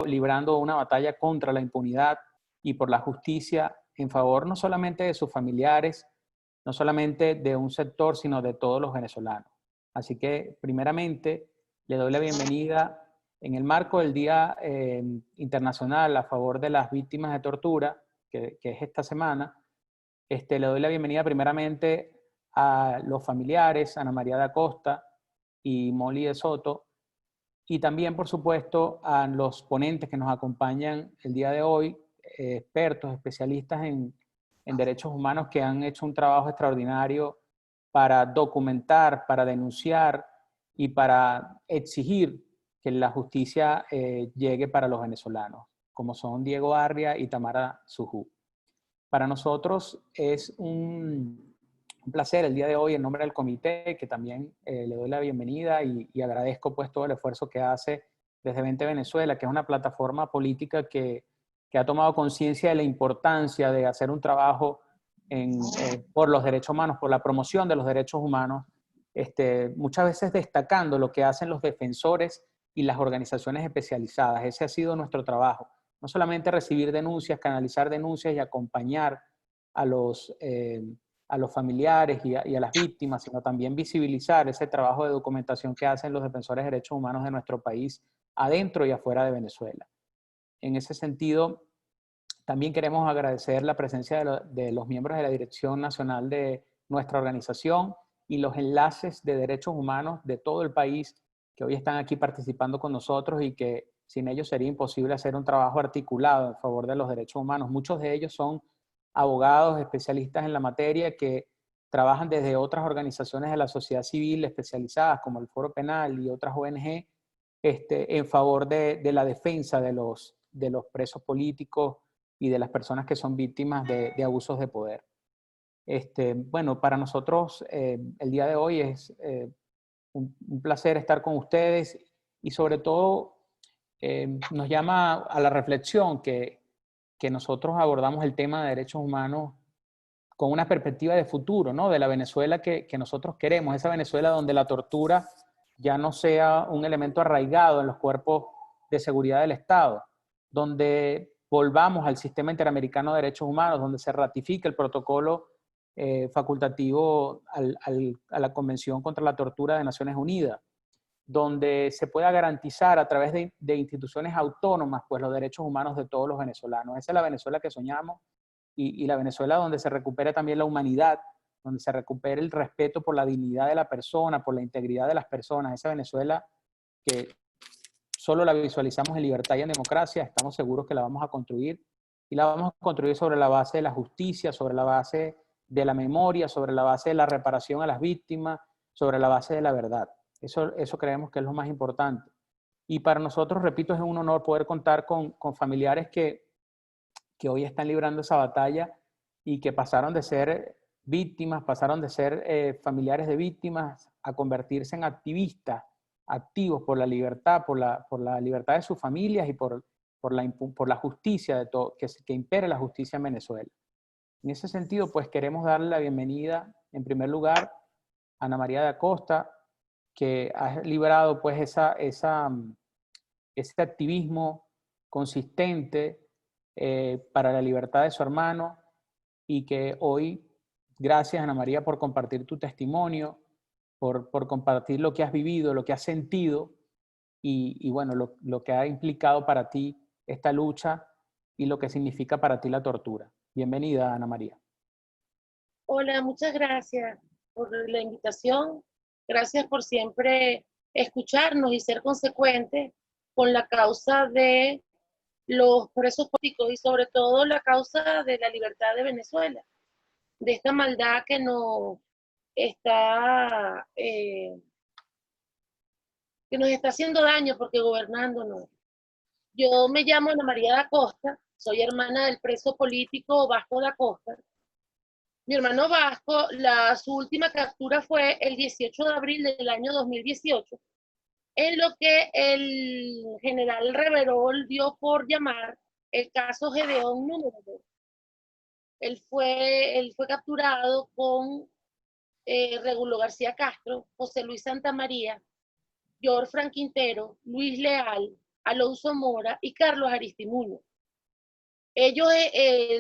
librando una batalla contra la impunidad y por la justicia en favor no solamente de sus familiares, no solamente de un sector, sino de todos los venezolanos. Así que, primeramente, le doy la bienvenida en el marco del Día Internacional a favor de las víctimas de tortura, que es esta semana. Le doy la bienvenida primeramente a los familiares, Ana María da Costa y Molly de Soto, y también, por supuesto, a los ponentes que nos acompañan el día de hoy, expertos, especialistas en derechos humanos que han hecho un trabajo extraordinario para documentar, para denunciar y para exigir que la justicia llegue para los venezolanos, como son Diego Arria y Tamara Sujú. Para nosotros es un placer el día de hoy en nombre del comité, que también le doy la bienvenida y agradezco pues todo el esfuerzo que hace desde 20 Venezuela, que es una plataforma política que ha tomado conciencia de la importancia de hacer un trabajo por los derechos humanos, por la promoción de los derechos humanos, muchas veces destacando lo que hacen los defensores y las organizaciones especializadas. Ese ha sido nuestro trabajo. No solamente recibir denuncias, canalizar denuncias y acompañar a los familiares y a las víctimas, sino también visibilizar ese trabajo de documentación que hacen los defensores de derechos humanos de nuestro país, adentro y afuera de Venezuela. En ese sentido, también queremos agradecer la presencia de los miembros de la Dirección Nacional de nuestra organización y los enlaces de derechos humanos de todo el país que hoy están aquí participando con nosotros y que sin ellos sería imposible hacer un trabajo articulado en favor de los derechos humanos. Muchos de ellos son abogados especialistas en la materia que trabajan desde otras organizaciones de la sociedad civil especializadas como el Foro Penal y otras ONG en favor de la defensa de los presos políticos y de las personas que son víctimas de abusos de poder. Bueno, para nosotros el día de hoy es un placer estar con ustedes y sobre todo nos llama a la reflexión que nosotros abordamos el tema de derechos humanos con una perspectiva de futuro, ¿no? De la Venezuela que nosotros queremos, esa Venezuela donde la tortura ya no sea un elemento arraigado en los cuerpos de seguridad del Estado, donde volvamos al sistema interamericano de derechos humanos, donde se ratifique el protocolo facultativo a la Convención contra la Tortura de Naciones Unidas, donde se pueda garantizar a través de instituciones autónomas pues, los derechos humanos de todos los venezolanos. Esa es la Venezuela que soñamos y la Venezuela donde se recupere también la humanidad, donde se recupere el respeto por la dignidad de la persona, por la integridad de las personas. Esa Venezuela que solo la visualizamos en libertad y en democracia, estamos seguros que la vamos a construir y la vamos a construir sobre la base de la justicia, sobre la base de la memoria, sobre la base de la reparación a las víctimas, sobre la base de la verdad. Eso creemos que es lo más importante. Y para nosotros, repito, es un honor poder contar con familiares que hoy están librando esa batalla y que pasaron de ser víctimas, pasaron de ser familiares de víctimas a convertirse en activistas, activos por la libertad, por la libertad de sus familias y por la justicia, que impere la justicia en Venezuela. En ese sentido, pues queremos darle la bienvenida, en primer lugar, a Ana María da Costa, que ha librado pues ese activismo consistente para la libertad de su hermano y que hoy, gracias Ana María por compartir tu testimonio, por compartir lo que has vivido, lo que has sentido y bueno, lo que ha implicado para ti esta lucha y lo que significa para ti la tortura. Bienvenida, Ana María. Hola, muchas gracias por la invitación. Gracias por siempre escucharnos y ser consecuentes con la causa de los presos políticos y sobre todo la causa de la libertad de Venezuela, de esta maldad que nos está, que nos está haciendo daño porque gobernándonos. Yo me llamo Ana María da Costa, soy hermana del preso político Vasco da Costa. Mi hermano Vasco, su última captura fue el 18 de abril del año 2018, en lo que el general Reverol dio por llamar el caso Gedeón número 2. Él fue capturado con Regulo García Castro, José Luis Santamaría, George Frank Quintero, Luis Leal, Alonso Mora y Carlos Aristimuño. Ellos,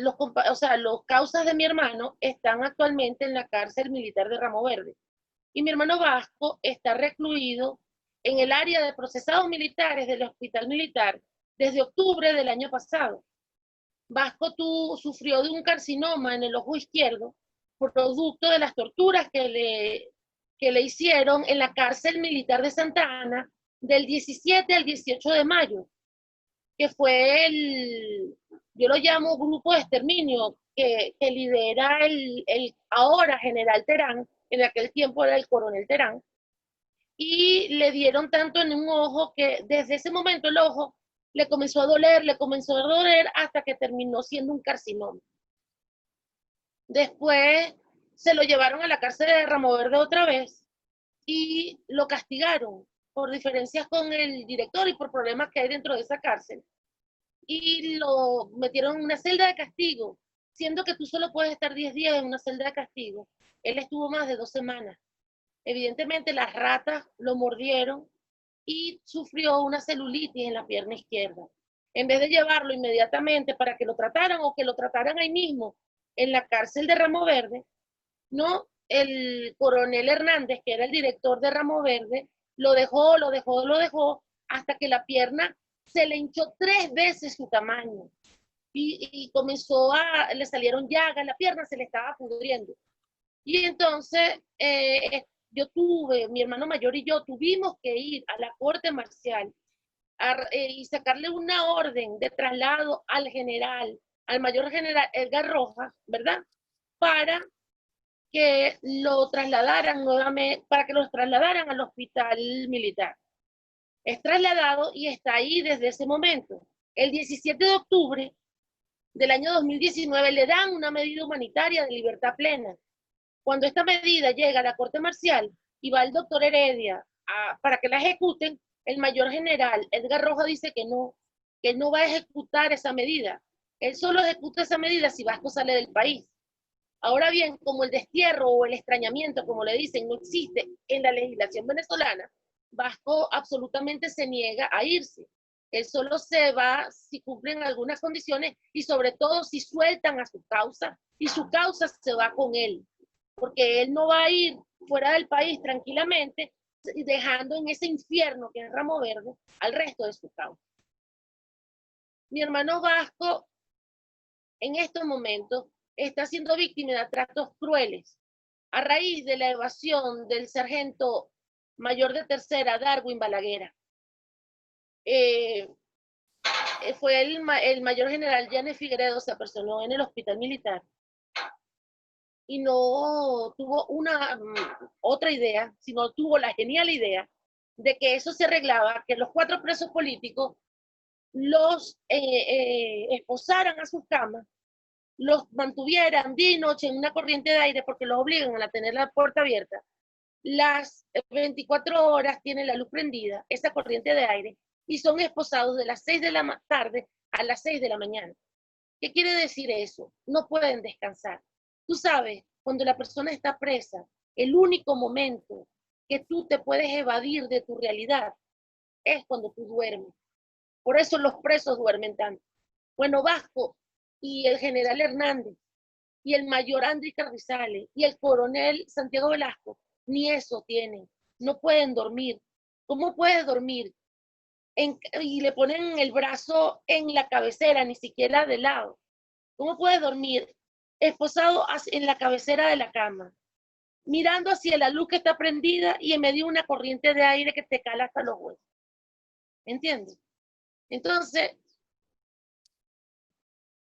los causas de mi hermano están actualmente en la cárcel militar de Ramo Verde. Y mi hermano Vasco está recluido en el área de procesados militares del hospital militar desde octubre del año pasado. Vasco sufrió de un carcinoma en el ojo izquierdo producto de las torturas que le hicieron en la cárcel militar de Santa Ana del 17 al 18 de mayo, que fue yo lo llamo grupo de exterminio, que lidera el ahora general Terán, en aquel tiempo era el coronel Terán, y le dieron tanto en un ojo que desde ese momento el ojo le comenzó a doler hasta que terminó siendo un carcinoma. Después se lo llevaron a la cárcel de Ramo Verde otra vez y lo castigaron por diferencias con el director y por problemas que hay dentro de esa cárcel. Y lo metieron en una celda de castigo, siendo que tú solo puedes estar 10 días en una celda de castigo. Él estuvo más de 2 semanas. Evidentemente las ratas lo mordieron y sufrió una celulitis en la pierna izquierda. En vez de llevarlo inmediatamente para que lo trataran o que lo trataran ahí mismo en la cárcel de Ramo Verde, no, el coronel Hernández, que era el director de Ramo Verde, lo dejó hasta que la pierna se le hinchó 3 veces su tamaño y le salieron llagas, la pierna se le estaba pudriendo. Y entonces mi hermano mayor y yo tuvimos que ir a la corte marcial y sacarle una orden de traslado al mayor general Edgar Rojas, ¿verdad? Para que lo trasladaran nuevamente, para que los trasladaran al hospital militar. Es trasladado y está ahí desde ese momento. El 17 de octubre del año 2019 le dan una medida humanitaria de libertad plena. Cuando esta medida llega a la Corte Marcial y va el doctor Heredia para que la ejecuten, el mayor general Edgar Rojas dice que no va a ejecutar esa medida. Él solo ejecuta esa medida si Vasco sale del país. Ahora bien, como el destierro o el extrañamiento, como le dicen, no existe en la legislación venezolana, Vasco absolutamente se niega a irse. Él solo se va si cumplen algunas condiciones y sobre todo si sueltan a su causa y su causa se va con él. Porque él no va a ir fuera del país tranquilamente dejando en ese infierno que es Ramo Verde al resto de su causa. Mi hermano Vasco en estos momentos está siendo víctima de tratos crueles a raíz de la evasión del sargento mayor de tercera, Darwin Balaguer. Fue el mayor general Yanes Figueredo, se apersonó en el hospital militar y no tuvo otra idea, sino tuvo la genial idea de que eso se arreglaba, que los 4 presos políticos los esposaran a sus camas, los mantuvieran día y noche en una corriente de aire porque los obligan a tener la puerta abierta. Las 24 horas tienen la luz prendida, esa corriente de aire, y son esposados de las 6 de la tarde a las 6 de la mañana. ¿Qué quiere decir eso? No pueden descansar. Tú sabes, cuando la persona está presa, el único momento que tú te puedes evadir de tu realidad es cuando tú duermes. Por eso los presos duermen tanto. Bueno, Vasco y el general Hernández y el mayor Andrés Carrizales y el coronel Santiago Velasco ni eso tienen. No pueden dormir. ¿Cómo puedes dormir? Y le ponen el brazo en la cabecera, ni siquiera de lado. ¿Cómo puedes dormir esposado en la cabecera de la cama, mirando hacia la luz que está prendida y en medio de una corriente de aire que te cala hasta los huesos? ¿Entiendes? Entonces,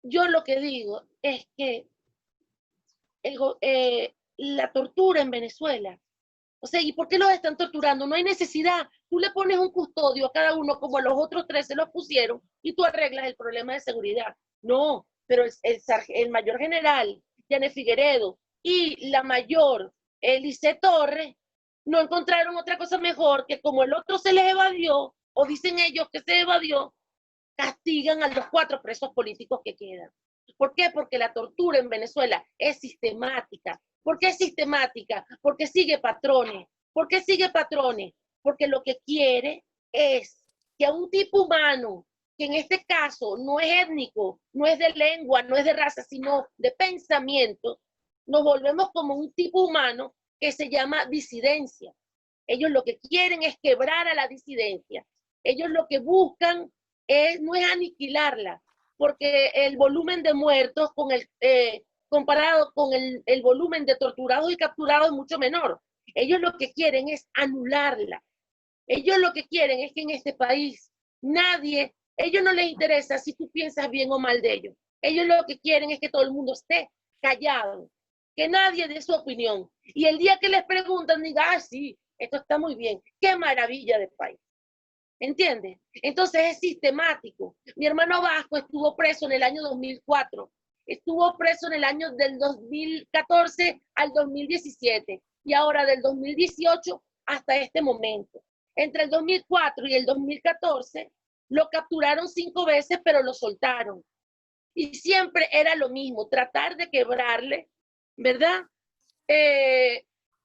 yo lo que digo es que la tortura en Venezuela, o sea, ¿y por qué los están torturando? No hay necesidad. Tú le pones un custodio a cada uno como a los otros 3 se los pusieron y tú arreglas el problema de seguridad. No, pero el mayor general, Yanes Figueredo, y la mayor, Elice Torres, no encontraron otra cosa mejor que como el otro se les evadió, o dicen ellos que se evadió, castigan a los 4 presos políticos que quedan. ¿Por qué? Porque la tortura en Venezuela es sistemática. ¿Por qué es sistemática? Porque sigue patrones. ¿Por qué sigue patrones? Porque lo que quiere es que a un tipo humano, que en este caso no es étnico, no es de lengua, no es de raza, sino de pensamiento, nos volvemos como un tipo humano que se llama disidencia. Ellos lo que quieren es quebrar a la disidencia. Ellos lo que buscan no es aniquilarla, porque el volumen de muertos comparado con el volumen de torturados y capturados es mucho menor. Ellos lo que quieren es anularla. Ellos lo que quieren es que en este país ellos no les interesa si tú piensas bien o mal de ellos. Ellos lo que quieren es que todo el mundo esté callado, que nadie dé su opinión. Y el día que les preguntan, diga, sí, esto está muy bien, qué maravilla de país. ¿Entiendes? Entonces es sistemático. Mi hermano Vasco estuvo preso en el año 2004, estuvo preso en el año del 2014 al 2017 y ahora del 2018 hasta este momento. Entre el 2004 y el 2014 lo capturaron 5 veces, pero lo soltaron. Y siempre era lo mismo, tratar de quebrarle, ¿verdad?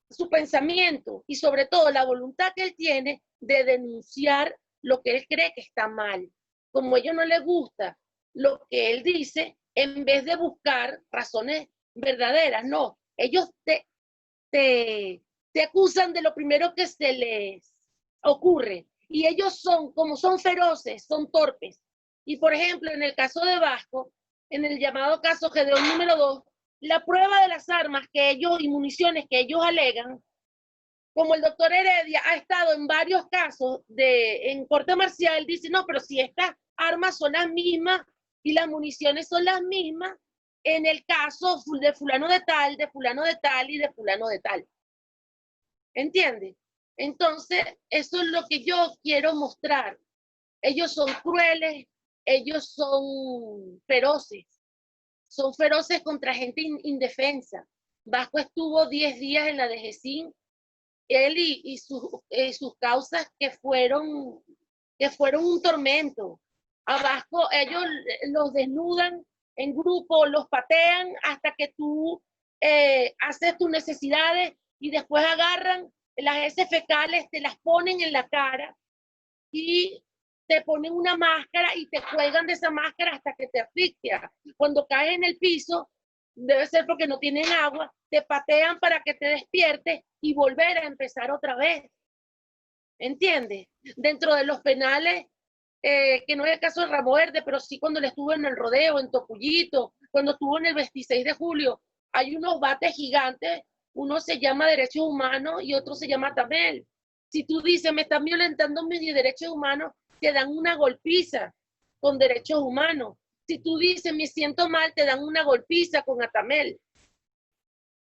Su pensamiento y sobre todo la voluntad que él tiene de denunciar lo que él cree que está mal. Como a ellos no les gusta lo que él dice, en vez de buscar razones verdaderas, no, ellos te acusan de lo primero que se les ocurre. Y ellos como son feroces, son torpes. Y por ejemplo, en el caso de Vasco, en el llamado caso Gedeón número 2, la prueba de las armas que ellos y municiones que ellos alegan, como el doctor Heredia ha estado en varios casos en corte marcial, dice, no, pero si estas armas son las mismas y las municiones son las mismas, en el caso de fulano de tal, de fulano de tal y de fulano de tal. ¿Entiendes? Entonces, eso es lo que yo quiero mostrar. Ellos son crueles, ellos son feroces contra gente indefensa. Vasco estuvo 10 días en la DGCIN, él y sus causas que fueron un tormento. A Vasco ellos los desnudan en grupo, los patean hasta que tú haces tus necesidades y después agarran las heces fecales, te las ponen en la cara y te ponen una máscara y te cuelgan de esa máscara hasta que te asfixia. Cuando caes en el piso, debe ser porque no tienen agua, te patean para que te despiertes y volver a empezar otra vez. ¿Entiendes? Dentro de los penales, que no es el caso de Ramo Verde, pero sí cuando él estuvo en el Rodeo, en Tocuyito, cuando estuvo en el 26 de julio, hay unos bates gigantes, uno se llama Derechos Humanos y otro se llama Atamel. Si tú dices, me están violentando mis derechos humanos, te dan una golpiza con derechos humanos. Si tú dices, me siento mal, te dan una golpiza con Atamel.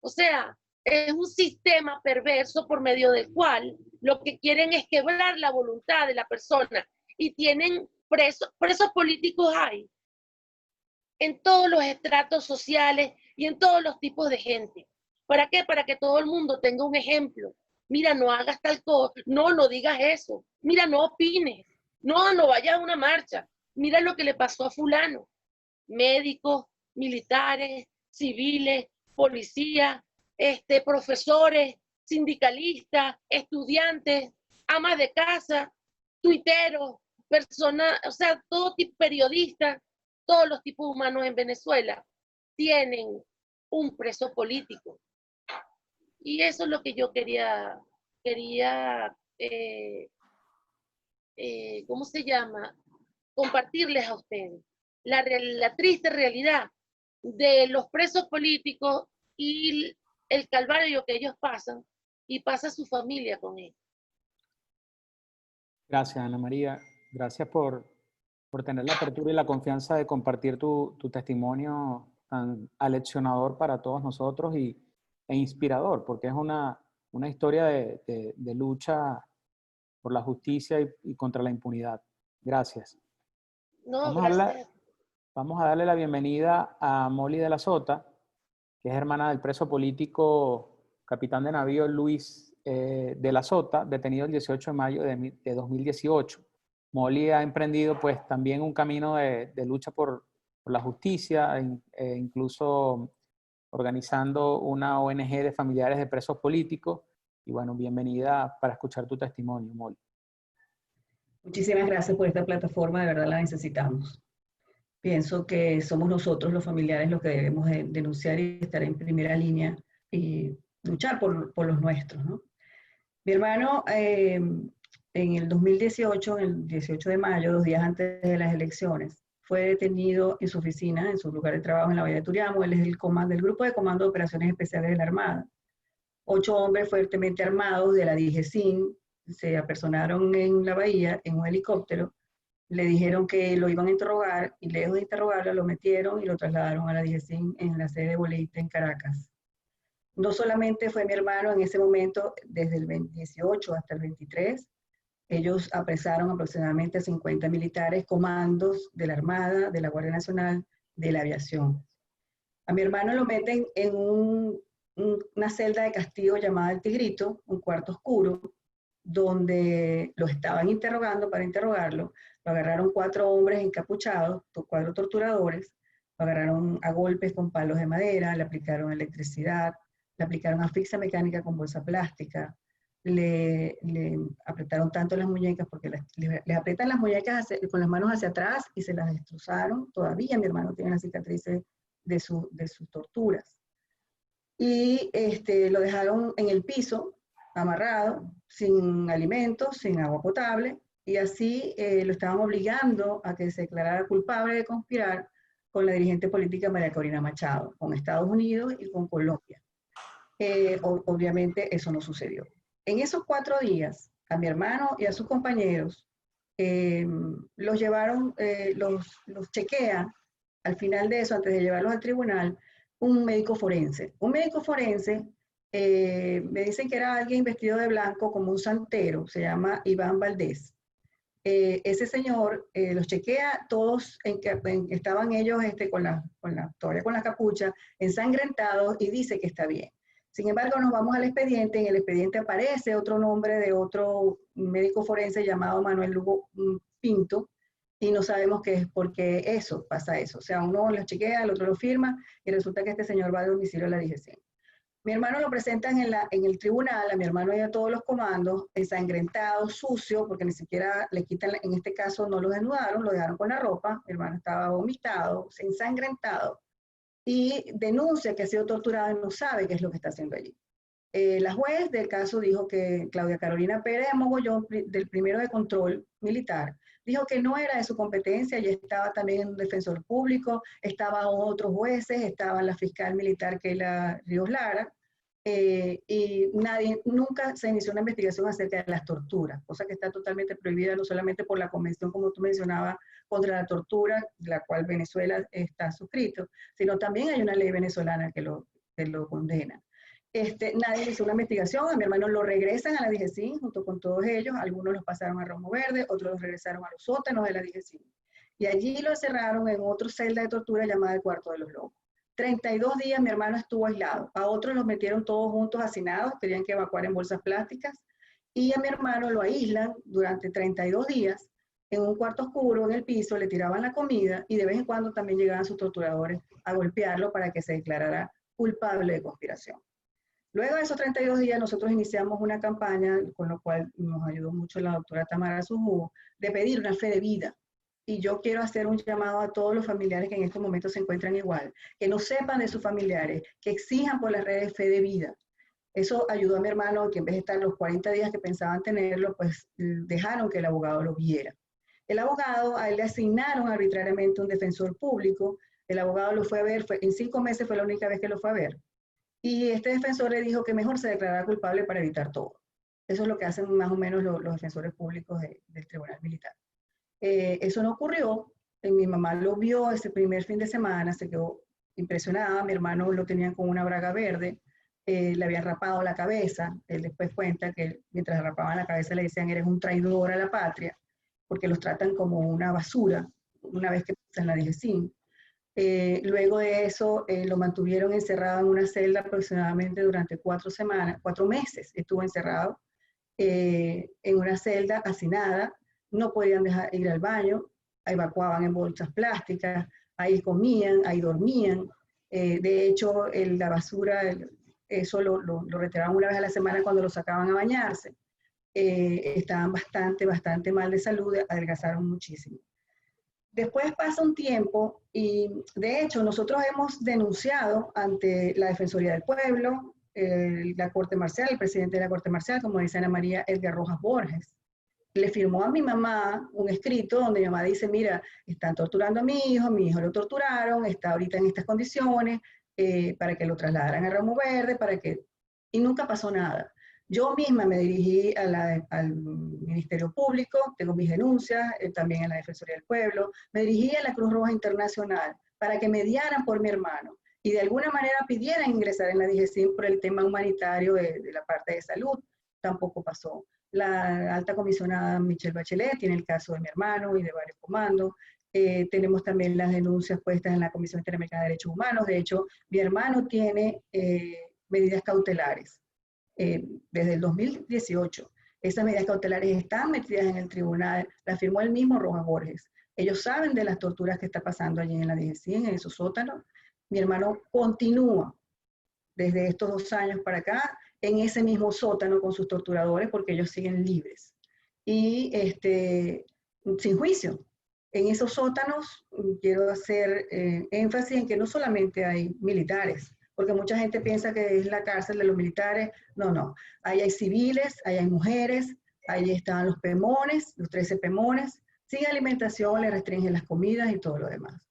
O sea, es un sistema perverso por medio del cual lo que quieren es quebrar la voluntad de la persona y tienen presos políticos hay en todos los estratos sociales y en todos los tipos de gente. ¿Para qué? Para que todo el mundo tenga un ejemplo. Mira, no hagas tal cosa, no digas eso. Mira, no opines, no vayas a una marcha. Mira lo que le pasó a fulano. Médicos, militares, civiles, policías, profesores, sindicalistas, estudiantes, amas de casa, tuiteros, personas, o sea, todo tipo periodistas, todos los tipos humanos en Venezuela tienen un preso político. Y eso es lo que yo quería ¿cómo se llama? Compartirles a ustedes. La triste realidad de los presos políticos y el calvario que ellos pasan y pasa su familia con ellos. Gracias, Ana María. Gracias por tener la apertura y la confianza de compartir tu testimonio tan aleccionador para todos nosotros e inspirador, porque es una historia de lucha por la justicia y contra la impunidad. Gracias. No, gracias. Vamos a darle la bienvenida a Molly de la Sota, que es hermana del preso político capitán de navío Luis de la Sota, detenido el 18 de mayo de 2018. Molly ha emprendido pues también un camino de lucha por la justicia, incluso organizando una ONG de familiares de presos políticos. Y bueno, bienvenida para escuchar tu testimonio, Molly. Muchísimas gracias por esta plataforma, de verdad la necesitamos. Pienso que somos nosotros los familiares los que debemos denunciar y estar en primera línea y luchar por los nuestros, ¿no? Mi hermano, en el 2018, el 18 de mayo, 2 días antes de las elecciones, fue detenido en su oficina, en su lugar de trabajo en la Bahía de Turiamo. Él es del grupo de Comando de Operaciones Especiales de la Armada. 8 hombres fuertemente armados de la DIGESIN se apersonaron en la bahía en un helicóptero, le dijeron que lo iban a interrogar y lejos de interrogarlo lo metieron y lo trasladaron a la DIGESIN en la sede de Boleite en Caracas. No solamente fue mi hermano en ese momento, desde el 18 hasta el 23, ellos apresaron aproximadamente a 50 militares, comandos de la Armada, de la Guardia Nacional, de la Aviación. A mi hermano lo meten en una celda de castigo llamada El Tigrito, un cuarto oscuro, donde lo estaban interrogando para interrogarlo. Lo agarraron 4 hombres encapuchados, 4 torturadores, lo agarraron a golpes con palos de madera, le aplicaron electricidad, le aplicaron asfixia mecánica con bolsa plástica, le apretaron tanto las muñecas, porque les aprietan las muñecas con las manos hacia atrás y se las destrozaron. Todavía mi hermano tiene las cicatrices de sus torturas. Y lo dejaron en el piso, amarrado, sin alimentos, sin agua potable, y así lo estaban obligando a que se declarara culpable de conspirar con la dirigente política María Corina Machado, con Estados Unidos y con Colombia. Obviamente eso no sucedió. En esos 4 días, a mi hermano y a sus compañeros, los llevaron, los chequea, al final de eso, antes de llevarlos al tribunal, un médico forense. Un médico forense, me dicen que era alguien vestido de blanco como un santero, se llama Iván Valdés. Ese señor los chequea, todos estaban ellos todavía con la capucha, ensangrentados, y dice que está bien. Sin embargo, nos vamos al expediente. En el expediente aparece otro nombre de otro médico forense llamado Manuel Lugo Pinto, y no sabemos qué es, porque pasa eso. O sea, uno lo chequea, el otro lo firma, y resulta que este señor va a domicilio a la DGC. Mi hermano lo presentan en el tribunal, a mi hermano y a todos los comandos, ensangrentado, sucio, porque ni siquiera le quitan, en este caso no lo desnudaron, lo dejaron con la ropa. Mi hermano estaba vomitado, ensangrentado, y denuncia que ha sido torturado y no sabe qué es lo que está haciendo allí. La juez del caso dijo que Claudia Carolina Pérez de Mogollón, del primero de control militar, dijo que no era de su competencia. Y estaba también un defensor público, estaban otros jueces, estaba la fiscal militar Keila Ríos Lara, y nunca se inició una investigación acerca de las torturas, cosa que está totalmente prohibida, no solamente por la convención, como tú mencionabas, contra la tortura, de la cual Venezuela está suscrito, sino también hay una ley venezolana que lo condena. Nadie hizo una investigación. A mi hermano lo regresan a la DGCIN junto con todos ellos. Algunos los pasaron a Romo Verde, otros los regresaron a los sótanos de la DGCIN. Y allí lo encerraron en otra celda de tortura llamada el Cuarto de los Lobos. 32 días mi hermano estuvo aislado. A otros los metieron todos juntos hacinados, tenían que evacuar en bolsas plásticas. Y a mi hermano lo aíslan durante 32 días en un cuarto oscuro, en el piso, le tiraban la comida, y de vez en cuando también llegaban sus torturadores a golpearlo para que se declarara culpable de conspiración. Luego de esos 32 días, nosotros iniciamos una campaña, con lo cual nos ayudó mucho la doctora Tamara Sujugo, de pedir una fe de vida. Y yo quiero hacer un llamado a todos los familiares que en estos momentos se encuentran igual, que no sepan de sus familiares, que exijan por las redes fe de vida. Eso ayudó a mi hermano, que en vez de estar los 40 días que pensaban tenerlo, pues dejaron que el abogado lo viera. El abogado, a él le asignaron arbitrariamente un defensor público. El abogado lo fue a ver, en 5 meses fue la única vez que lo fue a ver. Y este defensor le dijo que mejor se declarara culpable para evitar todo. Eso es lo que hacen más o menos los defensores públicos del Tribunal Militar. Eso no ocurrió. Mi mamá lo vio ese primer fin de semana, se quedó impresionada. Mi hermano lo tenían con una braga verde, le habían rapado la cabeza. Él después cuenta que mientras le rapaban la cabeza le decían: eres un traidor a la patria, porque los tratan como una basura una vez que pasan la DGCIN. Luego de eso lo mantuvieron encerrado en una celda aproximadamente durante 4 meses. Estuvo encerrado en una celda hacinada, no podían ir al baño, evacuaban en bolsas plásticas, ahí comían, ahí dormían. De hecho, la basura, eso lo retiraban una vez a la semana cuando lo sacaban a bañarse. estaban bastante mal de salud, adelgazaron muchísimo. Después pasa un tiempo y de hecho nosotros hemos denunciado ante la Defensoría del Pueblo, la Corte Marcial, el presidente de la Corte Marcial, como dice Ana María, Edgar Rojas Borges. Le firmó a mi mamá un escrito donde mi mamá dice, mira, están torturando a mi hijo lo torturaron, está ahorita en estas condiciones, para que lo trasladaran a Ramo Verde, y nunca pasó nada. Yo misma me dirigí al Ministerio Público, tengo mis denuncias, también a la Defensoría del Pueblo, me dirigí a la Cruz Roja Internacional para que mediaran por mi hermano y de alguna manera pidieran ingresar en la DGCIN por el tema humanitario de la parte de salud. Tampoco pasó. La alta comisionada Michelle Bachelet tiene el caso de mi hermano y de varios comandos. Tenemos también las denuncias puestas en la Comisión Interamericana de Derechos Humanos. De hecho, mi hermano tiene medidas cautelares desde el 2018. Esas medidas cautelares están metidas en el tribunal, las firmó el mismo Rojas Borges. Ellos saben de las torturas que está pasando allí en la DGCIN, en esos sótanos. Mi hermano continúa desde estos 2 años para acá en ese mismo sótano con sus torturadores porque ellos siguen libres. Y sin juicio. En esos sótanos quiero hacer énfasis en que no solamente hay militares, porque mucha gente piensa que es la cárcel de los militares. No. Ahí hay civiles, ahí hay mujeres, ahí están los pemones, los 13 pemones. Sin alimentación le restringen las comidas y todo lo demás.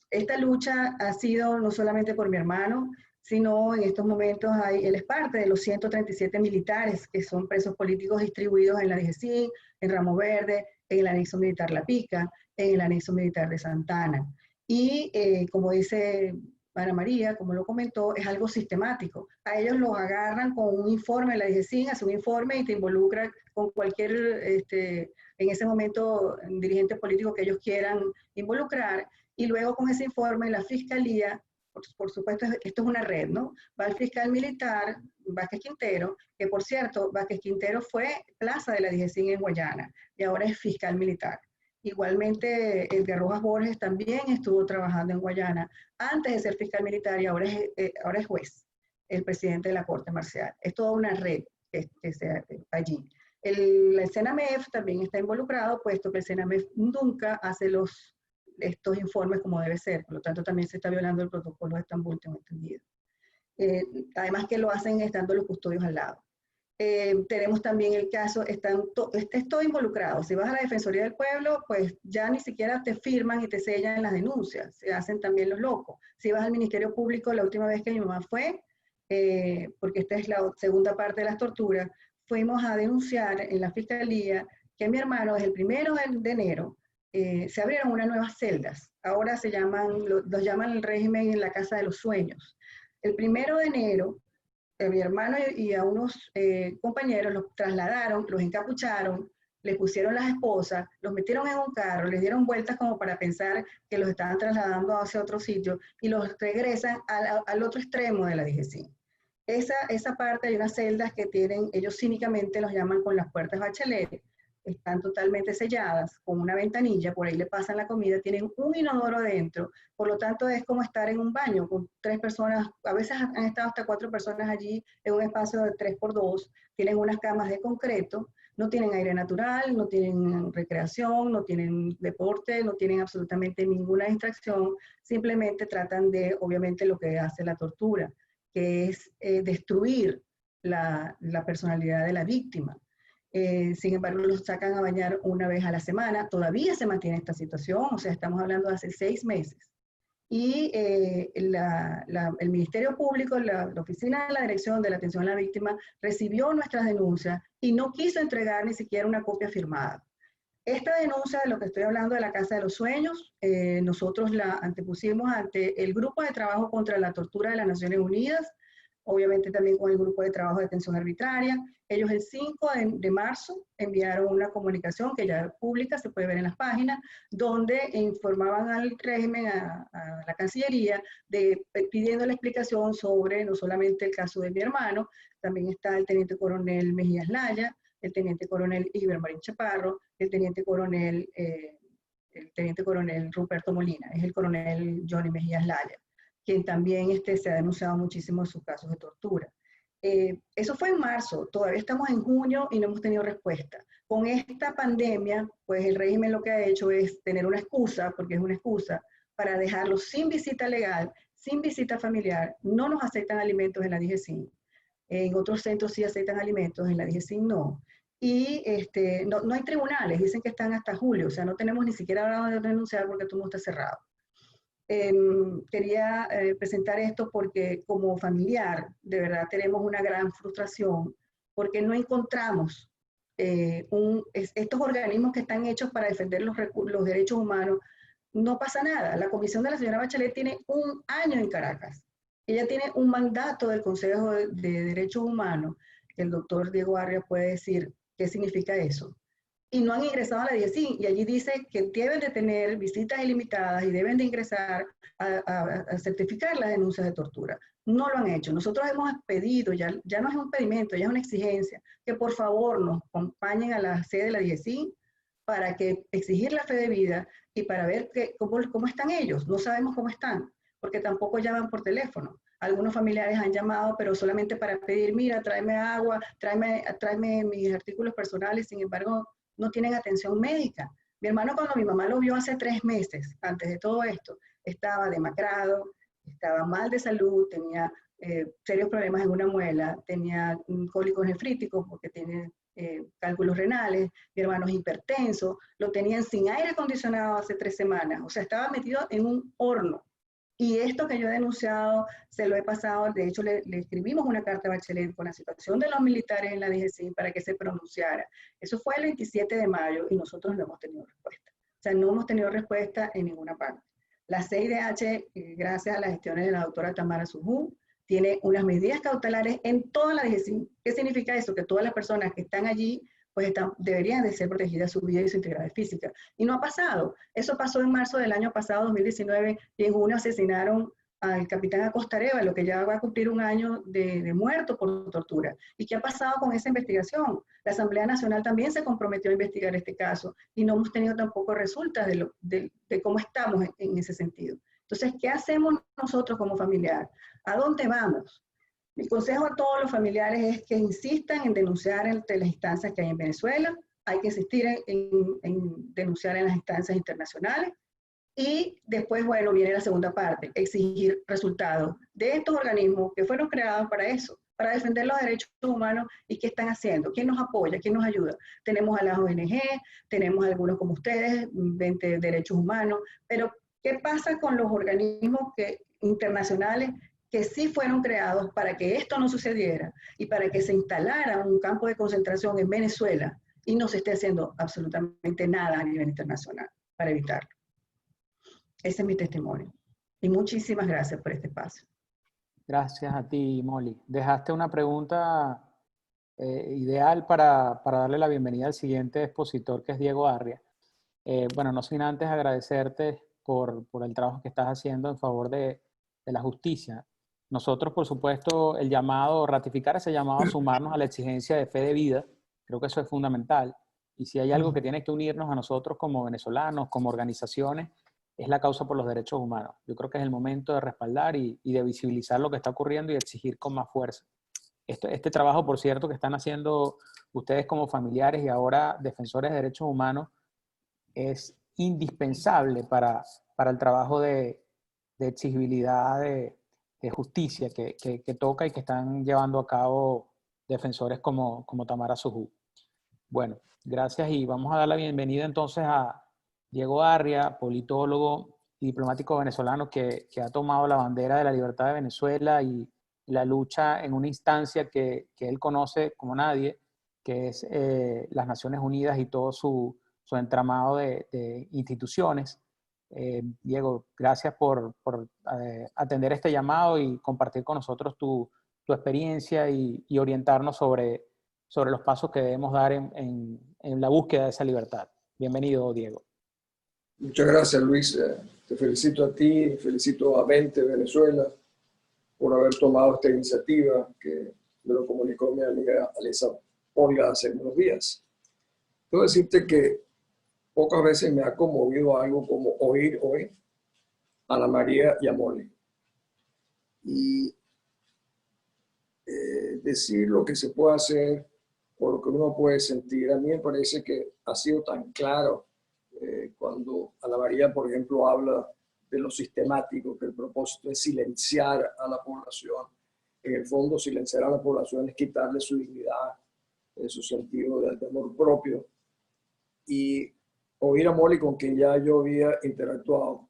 Esta lucha ha sido no solamente por mi hermano, sino en estos momentos él es parte de los 137 militares que son presos políticos distribuidos en la DGCIN, en Ramo Verde, en el anexo militar La Pica, en el anexo militar de Santana. Y como dice Ana María, como lo comentó, es algo sistemático. A ellos los agarran con un informe de la DGCIN, hace un informe y te involucra con cualquier, en ese momento, dirigente político que ellos quieran involucrar, y luego con ese informe la Fiscalía, por supuesto, esto es una red, ¿no? Va el fiscal militar, Vázquez Quintero, que por cierto, Vázquez Quintero fue plaza de la DGCIN en Guayana, y ahora es fiscal militar. Igualmente, Edgar Rojas Borges también estuvo trabajando en Guayana antes de ser fiscal militar y ahora es juez, el presidente de la Corte Marcial. Es toda una red que se hace allí. El CENAMEF también está involucrado, puesto que el CENAMEF nunca hace estos informes como debe ser. Por lo tanto, también se está violando el protocolo de Estambul, tengo entendido. Además que lo hacen estando los custodios al lado. Tenemos también el caso, es todo involucrado. Si vas a la Defensoría del Pueblo, pues ya ni siquiera te firman y te sellan las denuncias, se hacen también los locos. Si vas al Ministerio Público, la última vez que mi mamá fue, porque esta es la segunda parte de las torturas, fuimos a denunciar en la Fiscalía que mi hermano desde el 1 de enero se abrieron unas nuevas celdas. Ahora los llaman el régimen en la Casa de los Sueños. El 1 de enero, mi hermano y a unos compañeros los trasladaron, los encapucharon, les pusieron las esposas, los metieron en un carro, les dieron vueltas como para pensar que los estaban trasladando hacia otro sitio y los regresan al otro extremo de la DGCIN. Esa parte hay unas celdas que tienen, ellos cínicamente los llaman con las puertas Bachelet, están totalmente selladas, con una ventanilla, por ahí le pasan la comida, tienen un inodoro adentro, por lo tanto es como estar en un baño con 3 personas, a veces han estado hasta 4 personas allí en un espacio de 3x2, tienen unas camas de concreto, no tienen aire natural, no tienen recreación, no tienen deporte, no tienen absolutamente ninguna distracción, simplemente tratan de, obviamente, lo que hace la tortura, que es destruir la personalidad de la víctima. Sin embargo, los sacan a bañar una vez a la semana. Todavía se mantiene esta situación, o sea, estamos hablando de hace 6 meses. Y el Ministerio Público, la Oficina de la Dirección de la Atención a la Víctima, recibió nuestras denuncias y no quiso entregar ni siquiera una copia firmada. Esta denuncia de lo que estoy hablando de la Casa de los Sueños, nosotros la antepusimos ante el Grupo de Trabajo contra la Tortura de las Naciones Unidas, obviamente también con el Grupo de Trabajo de Detención Arbitraria. Ellos el 5 de marzo enviaron una comunicación que ya es pública, se puede ver en las páginas, donde informaban al régimen, a la Cancillería, pidiendo la explicación sobre no solamente el caso de mi hermano, también está el Teniente Coronel Mejías Laya, el Teniente Coronel Iber Marín Chaparro, el Teniente Coronel Ruperto Molina, es el Coronel Johnny Mejías Laya, quien también se ha denunciado muchísimo sus casos de tortura. Eso fue en marzo, todavía estamos en junio y no hemos tenido respuesta. Con esta pandemia, pues el régimen lo que ha hecho es tener una excusa, porque es una excusa, para dejarlos sin visita legal, sin visita familiar. No nos aceptan alimentos en la DGCIN. En otros centros sí aceptan alimentos, en la DGCIN no. Y no hay tribunales, dicen que están hasta julio, o sea, no tenemos ni siquiera hora de denunciar porque todo está cerrado. Quería presentar esto porque como familiar, de verdad tenemos una gran frustración porque no encontramos estos organismos que están hechos para defender los derechos humanos. No pasa nada. La comisión de la señora Bachelet tiene 1 año en Caracas. Ella tiene un mandato del Consejo de Derechos Humanos. El doctor Diego Arria puede decir qué significa eso. Y no han ingresado a la DGCIN, y allí dice que deben de tener visitas ilimitadas y deben de ingresar a certificar las denuncias de tortura. No lo han hecho. Nosotros hemos pedido, ya no es un pedimento, ya es una exigencia, que por favor nos acompañen a la sede de la DGCIN para que exigir la fe de vida y para ver cómo están ellos. No sabemos cómo están, porque tampoco llaman por teléfono. Algunos familiares han llamado, pero solamente para pedir, mira, tráeme agua, tráeme mis artículos personales, sin embargo, no tienen atención médica. Mi hermano, cuando mi mamá lo vio hace 3 meses, antes de todo esto, estaba demacrado, estaba mal de salud, tenía serios problemas en una muela, tenía cólicos nefríticos porque tiene cálculos renales, mi hermano es hipertenso, lo tenían sin aire acondicionado hace 3 semanas, o sea, estaba metido en un horno. Y esto que yo he denunciado, se lo he pasado, de hecho le escribimos una carta a Bachelet con la situación de los militares en la DGCIN para que se pronunciara. Eso fue el 27 de mayo y nosotros no hemos tenido respuesta. O sea, no hemos tenido respuesta en ninguna parte. La CIDH, gracias a las gestiones de la doctora Tamara Sujú, tiene unas medidas cautelares en toda la DGCIN. ¿Qué significa eso? Que todas las personas que están allí pues deberían de ser protegidas su vida y su integridad física. Y no ha pasado. Eso pasó en marzo del año pasado, 2019, y en junio asesinaron al capitán Acosta Arevalo, que ya va a cumplir 1 año de muerto por tortura. ¿Y qué ha pasado con esa investigación? La Asamblea Nacional también se comprometió a investigar este caso y no hemos tenido tampoco resultados de cómo estamos en ese sentido. Entonces, ¿qué hacemos nosotros como familiar? ¿A dónde vamos? Mi consejo a todos los familiares es que insistan en denunciar entre las instancias que hay en Venezuela. Hay que insistir en denunciar en las instancias internacionales. Y después, bueno, viene la segunda parte, exigir resultados de estos organismos que fueron creados para eso, para defender los derechos humanos. ¿Y qué están haciendo? ¿Quién nos apoya? ¿Quién nos ayuda? Tenemos a las ONG, tenemos a algunos como ustedes, 20 derechos humanos, pero ¿qué pasa con los organismos internacionales que sí fueron creados para que esto no sucediera y para que se instalara un campo de concentración en Venezuela y no se esté haciendo absolutamente nada a nivel internacional para evitarlo? Ese es mi testimonio. Y muchísimas gracias por este espacio. Gracias a ti, Molly. Dejaste una pregunta ideal para darle la bienvenida al siguiente expositor, que es Diego Arria. Bueno, no sin antes agradecerte por el trabajo que estás haciendo en favor de la justicia. Nosotros, por supuesto, ratificar ese llamado a sumarnos a la exigencia de fe de vida, creo que eso es fundamental. Y si hay algo que tiene que unirnos a nosotros como venezolanos, como organizaciones, es la causa por los derechos humanos. Yo creo que es el momento de respaldar y de visibilizar lo que está ocurriendo y exigir con más fuerza. Este trabajo, por cierto, que están haciendo ustedes como familiares y ahora defensores de derechos humanos, es indispensable para el trabajo de exigibilidad de justicia que toca y que están llevando a cabo defensores como Tamara Sujú. Bueno, gracias y vamos a dar la bienvenida entonces a Diego Arria, politólogo y diplomático venezolano que ha tomado la bandera de la libertad de Venezuela y la lucha en una instancia que él conoce como nadie, que es las Naciones Unidas y todo su entramado de instituciones. Diego, gracias por atender este llamado y compartir con nosotros tu experiencia y orientarnos sobre los pasos que debemos dar en la búsqueda de esa libertad. Bienvenido, Diego. Muchas gracias, Luis. Te felicito a ti, felicito a 20 Venezuela por haber tomado esta iniciativa que me lo comunicó mi amiga Alisa Olga hace unos días. Quiero decirte que pocas veces me ha conmovido algo como oír hoy a Ana María y a Molly. Y decir lo que se puede hacer o lo que uno puede sentir. A mí me parece que ha sido tan claro cuando Ana María, por ejemplo, habla de lo sistemático, que el propósito es silenciar a la población. En el fondo, silenciar a la población es quitarle su dignidad, su sentido de amor propio. Y oír a Molly, con quien ya yo había interactuado,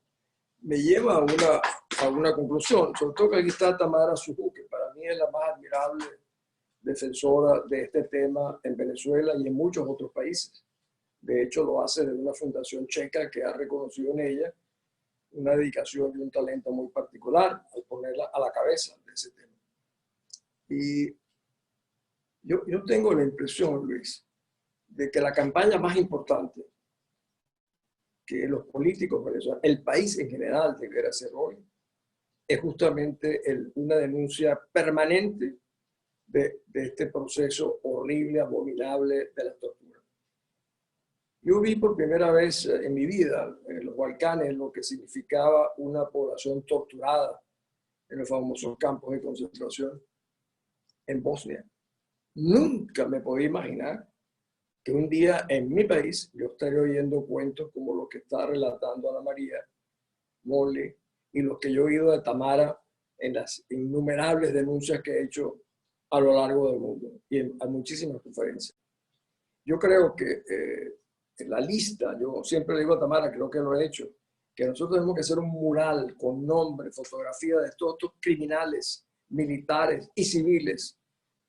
me lleva a una conclusión. Sobre todo que aquí está Tamara Sujú, que para mí es la más admirable defensora de este tema en Venezuela y en muchos otros países. De hecho, lo hace de una fundación checa que ha reconocido en ella una dedicación y un talento muy particular al ponerla a la cabeza de ese tema. Y yo tengo la impresión, Luis, de que la campaña más importante que los políticos venezolanos, el país en general debería hacer hoy, es justamente una denuncia permanente de este proceso horrible, abominable de la tortura. Yo vi por primera vez en mi vida en los Balcanes lo que significaba una población torturada en los famosos campos de concentración en Bosnia. Nunca me podía imaginar que un día en mi país yo estaría oyendo cuentos como los que está relatando Ana María, Molly, y los que yo he oído de Tamara en las innumerables denuncias que he hecho a lo largo del mundo y a muchísimas conferencias. Yo creo que en la lista, yo siempre le digo a Tamara, creo que lo he hecho, que nosotros tenemos que hacer un mural con nombre, fotografía de todos estos criminales, militares y civiles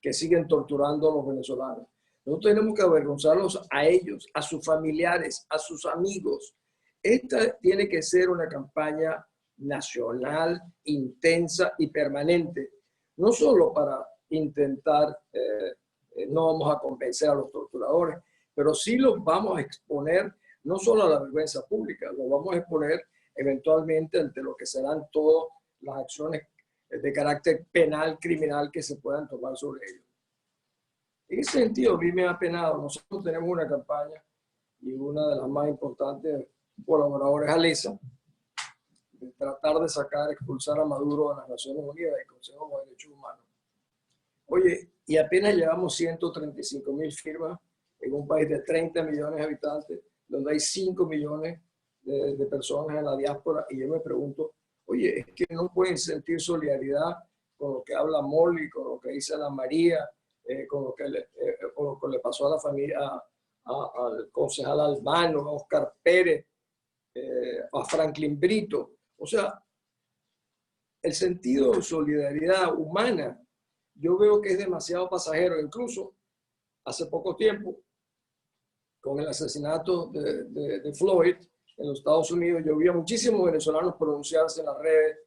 que siguen torturando a los venezolanos. Nosotros tenemos que avergonzarlos a ellos, a sus familiares, a sus amigos. Esta tiene que ser una campaña nacional, intensa y permanente, no solo para intentar, no vamos a convencer a los torturadores, pero sí los vamos a exponer no solo a la vergüenza pública, los vamos a exponer eventualmente ante lo que serán todas las acciones de carácter penal, criminal que se puedan tomar sobre ellos. En ese sentido, a mí me ha apenado. Nosotros tenemos una campaña y una de las más importantes colaboradores es Alesa, de tratar de expulsar a Maduro de las Naciones Unidas y Consejo de Derechos Humanos. Oye, y apenas llevamos 135.000 firmas en un país de 30 millones de habitantes, donde hay 5 millones de personas en la diáspora, y yo me pregunto, oye, es que no pueden sentir solidaridad con lo que habla Molly, con lo que dice Ana María, con lo que le pasó a la familia, al concejal Albano, a Oscar Pérez, a Franklin Brito. O sea, el sentido de solidaridad humana, yo veo que es demasiado pasajero. Incluso hace poco tiempo, con el asesinato de Floyd en los Estados Unidos, yo vi a muchísimos venezolanos pronunciarse en las redes,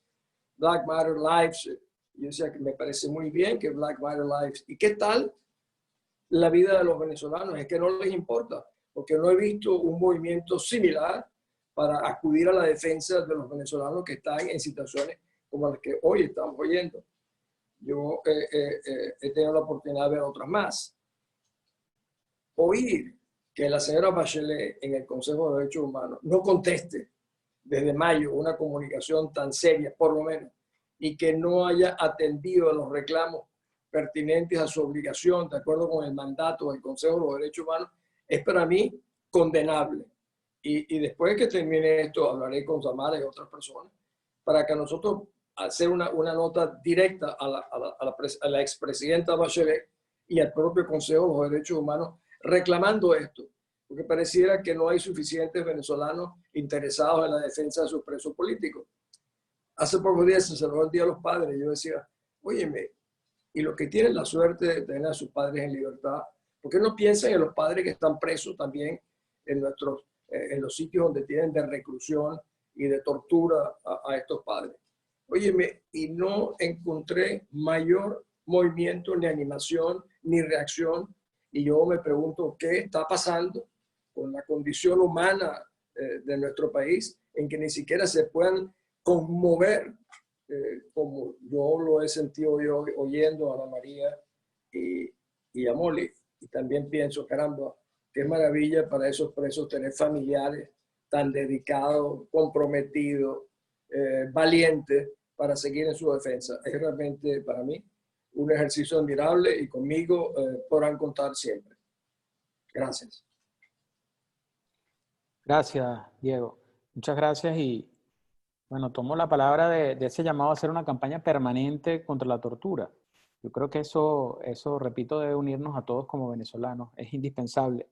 Black Matter Lives. Yo decía que me parece muy bien que Black Matter Lives. ¿Y qué tal la vida de los venezolanos? Es que no les importa, porque no he visto un movimiento similar para acudir a la defensa de los venezolanos que están en situaciones como las que hoy estamos oyendo. Yo he tenido la oportunidad de ver otras más. Oír que la señora Bachelet en el Consejo de Derechos Humanos no conteste desde mayo una comunicación tan seria, por lo menos, y que no haya atendido a los reclamos pertinentes a su obligación, de acuerdo con el mandato del Consejo de los Derechos Humanos, es para mí condenable. Y después que termine esto, hablaré con Tamara y otras personas para que nosotros hacer una nota directa a la expresidenta Bachelet y al propio Consejo de los Derechos Humanos reclamando esto, porque pareciera que no hay suficientes venezolanos interesados en la defensa de sus presos políticos. Hace pocos días se celebró el Día de los Padres y yo decía, óyeme, y los que tienen la suerte de tener a sus padres en libertad, ¿por qué no piensan en los padres que están presos también en los sitios donde tienen de reclusión y de tortura a estos padres? Óyeme, y no encontré mayor movimiento, ni animación, ni reacción, y yo me pregunto qué está pasando con la condición humana de nuestro país, en que ni siquiera se puedan conmover, como yo lo he sentido yo oyendo a Ana María y a Molly. Y también pienso, caramba, qué maravilla para esos presos tener familiares tan dedicados, comprometidos, valientes para seguir en su defensa. Es realmente para mí un ejercicio admirable y conmigo podrán contar siempre. Gracias. Gracias, Diego. Muchas gracias y, bueno, tomo la palabra de ese llamado a hacer una campaña permanente contra la tortura. Yo creo que eso, repito, debe unirnos a todos como venezolanos. Es indispensable.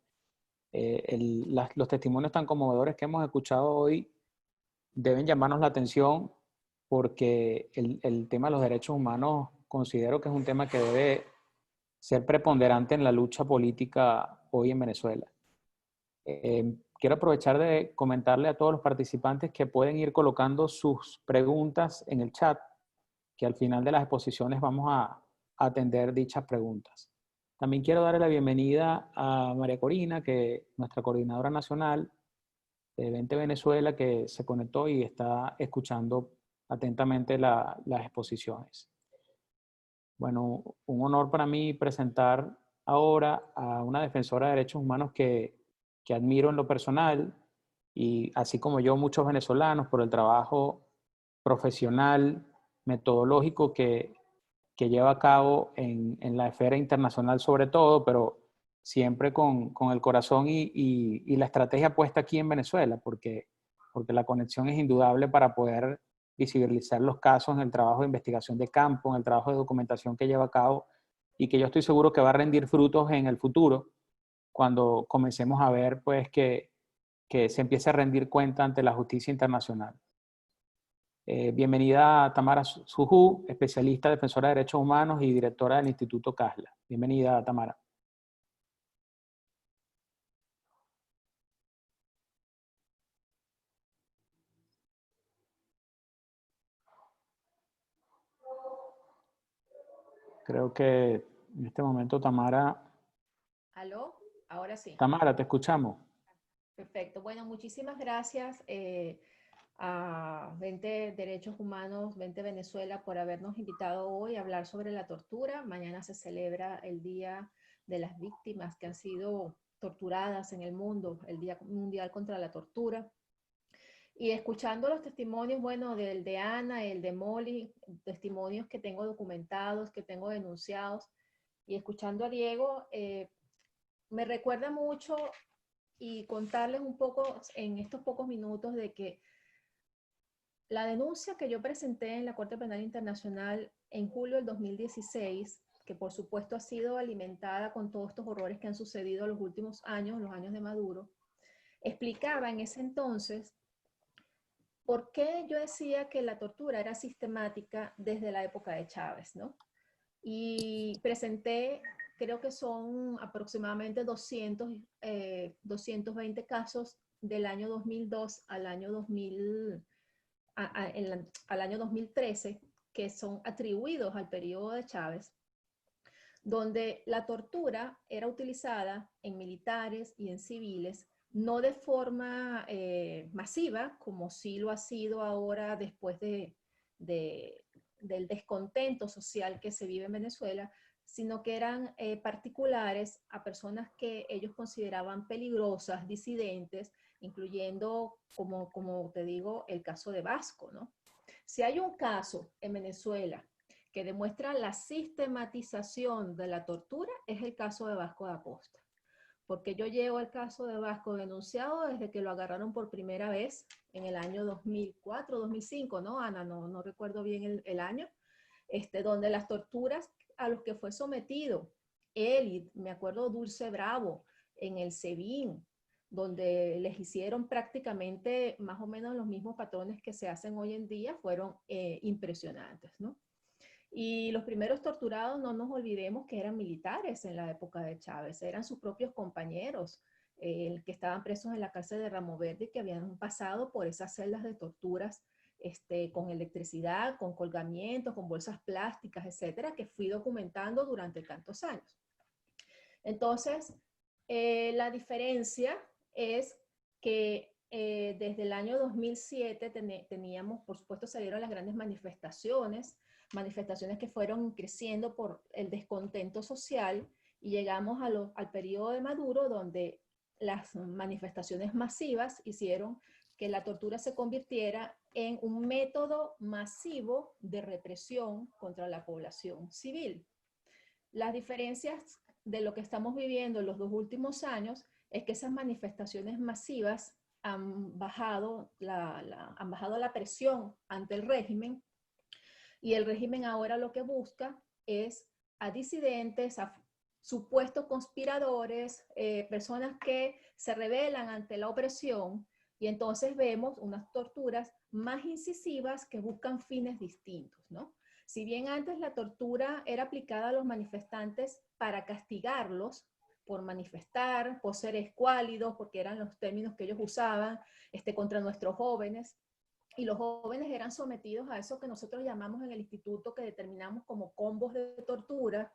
Los testimonios tan conmovedores que hemos escuchado hoy deben llamarnos la atención porque el tema de los derechos humanos considero que es un tema que debe ser preponderante en la lucha política hoy en Venezuela. Quiero aprovechar de comentarle a todos los participantes que pueden ir colocando sus preguntas en el chat, que al final de las exposiciones vamos a atender dichas preguntas. También quiero darle la bienvenida a María Corina, que es nuestra coordinadora nacional de Vente Venezuela, que se conectó y está escuchando atentamente las exposiciones. Bueno, un honor para mí presentar ahora a una defensora de derechos humanos que admiro en lo personal, y así como yo, muchos venezolanos, por el trabajo profesional, metodológico que lleva a cabo en la esfera internacional sobre todo, pero siempre con el corazón y la estrategia puesta aquí en Venezuela, porque la conexión es indudable para poder visibilizar los casos en el trabajo de investigación de campo, en el trabajo de documentación que lleva a cabo, y que yo estoy seguro que va a rendir frutos en el futuro, cuando comencemos a ver pues que se empiece a rendir cuenta ante la justicia internacional. Bienvenida Tamara Sujú, especialista, defensora de derechos humanos y directora del Instituto CASLA. Bienvenida, Tamara. Creo que en este momento Tamara... ¿Aló? Ahora sí. Tamara, te escuchamos. Perfecto. Bueno, muchísimas gracias a Vente Derechos Humanos, Vente Venezuela, por habernos invitado hoy a hablar sobre la tortura. Mañana se celebra el Día de las Víctimas que han sido torturadas en el mundo, el Día Mundial contra la Tortura. Y escuchando los testimonios, bueno, del de Ana, el de Molly, testimonios que tengo documentados, que tengo denunciados, y escuchando a Diego, me recuerda mucho y contarles un poco en estos pocos minutos de que la denuncia que yo presenté en la Corte Penal Internacional en julio del 2016, que por supuesto ha sido alimentada con todos estos horrores que han sucedido en los últimos años, los años de Maduro, explicaba en ese entonces por qué yo decía que la tortura era sistemática desde la época de Chávez, ¿no? Y presenté, creo que son aproximadamente 220 casos del año 2002 al año 2013, que son atribuidos al periodo de Chávez, donde la tortura era utilizada en militares y en civiles, no de forma masiva, como sí lo ha sido ahora después del descontento social que se vive en Venezuela, sino que eran particulares a personas que ellos consideraban peligrosas, disidentes, incluyendo, como te digo, el caso de Vasco, ¿no? Si hay un caso en Venezuela que demuestra la sistematización de la tortura, es el caso de Vasco da Costa. Porque yo llevo el caso de Vasco denunciado desde que lo agarraron por primera vez en el año 2004, 2005, ¿no, Ana? No recuerdo bien el año, donde las torturas a los que fue sometido él y me acuerdo Dulce Bravo en el SEBIN, donde les hicieron prácticamente más o menos los mismos patrones que se hacen hoy en día, fueron impresionantes, ¿no? Y los primeros torturados, no nos olvidemos que eran militares en la época de Chávez, eran sus propios compañeros que estaban presos en la cárcel de Ramo Verde, que habían pasado por esas celdas de torturas con electricidad, con colgamientos, con bolsas plásticas, etcétera, que fui documentando durante tantos años. Entonces, la diferencia es que desde el año 2007 teníamos, por supuesto, salieron las grandes manifestaciones que fueron creciendo por el descontento social, y llegamos al periodo de Maduro, donde las manifestaciones masivas hicieron que la tortura se convirtiera en un método masivo de represión contra la población civil. Las diferencias de lo que estamos viviendo en los 2 últimos años es que esas manifestaciones masivas han bajado la presión ante el régimen, y el régimen ahora lo que busca es a disidentes, a supuestos conspiradores, personas que se rebelan ante la opresión, y entonces vemos unas torturas más incisivas que buscan fines distintos, ¿no? Si bien antes la tortura era aplicada a los manifestantes para castigarlos por manifestar, por ser escuálidos, porque eran los términos que ellos usaban contra nuestros jóvenes, y los jóvenes eran sometidos a eso que nosotros llamamos en el instituto, que determinamos como combos de tortura,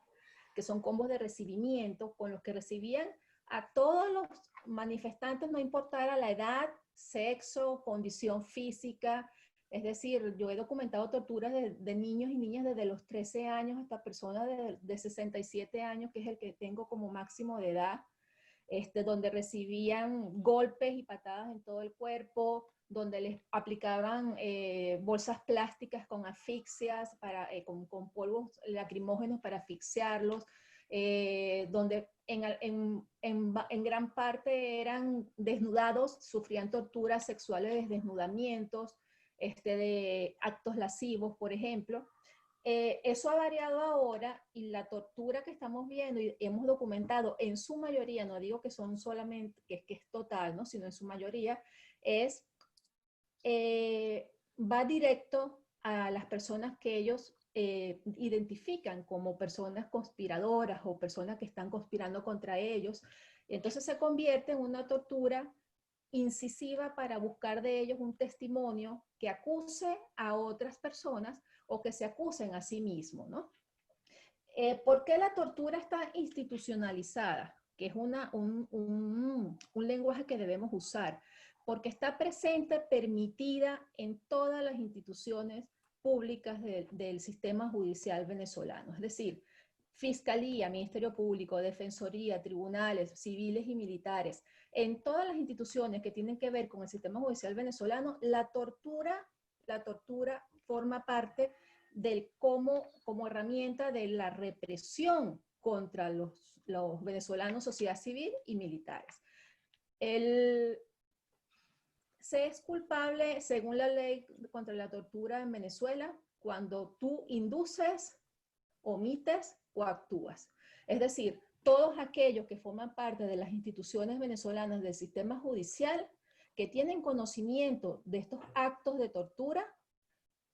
que son combos de recibimiento, con los que recibían a todos los manifestantes, no importara la edad, sexo, condición física. Es decir, yo he documentado torturas de niños y niñas desde los 13 años hasta personas de 67 años, que es el que tengo como máximo de edad, donde recibían golpes y patadas en todo el cuerpo, donde les aplicaban bolsas plásticas con asfixias, con polvos lacrimógenos para asfixiarlos, donde en gran parte eran desnudados, sufrían torturas sexuales de desnudamientos, de actos lascivos, por ejemplo. Eso ha variado ahora, y la tortura que estamos viendo y hemos documentado en su mayoría, no digo que son solamente, que es total, ¿no? Sino en su mayoría, va directo a las personas que ellos identifican como personas conspiradoras o personas que están conspirando contra ellos. Entonces se convierte en una tortura incisiva para buscar de ellos un testimonio que acuse a otras personas o que se acusen a sí mismos, ¿no? ¿Por qué la tortura está institucionalizada? Que es un lenguaje que debemos usar. Porque está presente, permitida en todas las instituciones públicas del sistema judicial venezolano. Es decir, Fiscalía, Ministerio Público, Defensoría, tribunales civiles y militares. En todas las instituciones que tienen que ver con el sistema judicial venezolano, la tortura forma parte como herramienta de la represión contra los venezolanos, sociedad civil y militares. Se es culpable, según la ley contra la tortura en Venezuela, cuando tú induces, omites o actúas. Es decir, todos aquellos que forman parte de las instituciones venezolanas del sistema judicial, que tienen conocimiento de estos actos de tortura,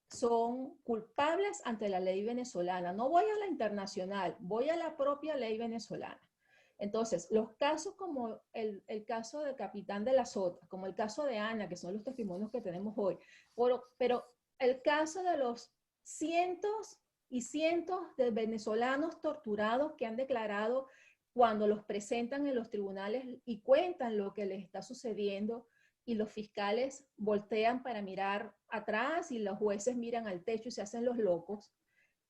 son culpables ante la ley venezolana. No voy a la internacional, voy a la propia ley venezolana. Entonces, los casos como el caso del capitán de la Sota, como el caso de Ana, que son los testimonios que tenemos hoy, pero el caso de los cientos y cientos de venezolanos torturados que han declarado cuando los presentan en los tribunales y cuentan lo que les está sucediendo, y los fiscales voltean para mirar atrás y los jueces miran al techo y se hacen los locos,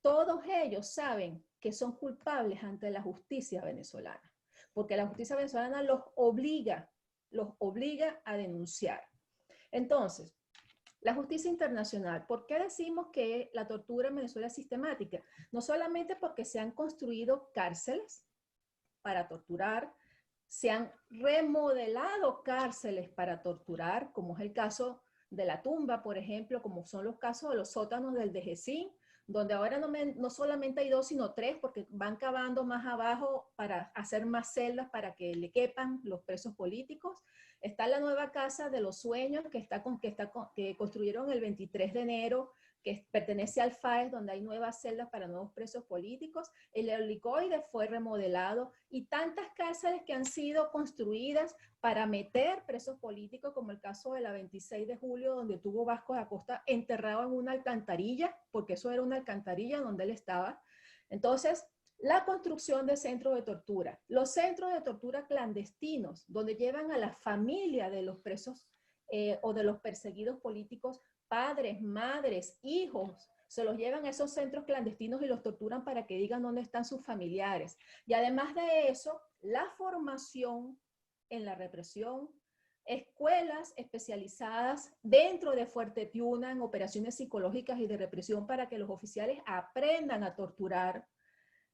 todos ellos saben que son culpables ante la justicia venezolana, porque la justicia venezolana los obliga a denunciar. Entonces, la justicia internacional, ¿por qué decimos que la tortura en Venezuela es sistemática? No solamente porque se han construido cárceles para torturar, se han remodelado cárceles para torturar, como es el caso de La Tumba, por ejemplo, como son los casos de los sótanos del Dejecín, donde ahora no solamente hay 2, sino 3, porque van cavando más abajo para hacer más celdas para que le quepan los presos políticos. Está la nueva Casa de los Sueños, que construyeron el 23 de enero, que pertenece al FAES, donde hay nuevas celdas para nuevos presos políticos. El Helicoide fue remodelado, y tantas cárceles que han sido construidas para meter presos políticos, como el caso de la 26 de julio, donde tuvo Vasco da Costa enterrado en una alcantarilla, porque eso era una alcantarilla donde él estaba. Entonces, la construcción de centros de tortura, los centros de tortura clandestinos, donde llevan a la familia de los presos o de los perseguidos políticos, padres, madres, hijos, se los llevan a esos centros clandestinos y los torturan para que digan dónde están sus familiares. Y además de eso, la formación en la represión, escuelas especializadas dentro de Fuerte Tiuna en operaciones psicológicas y de represión para que los oficiales aprendan a torturar.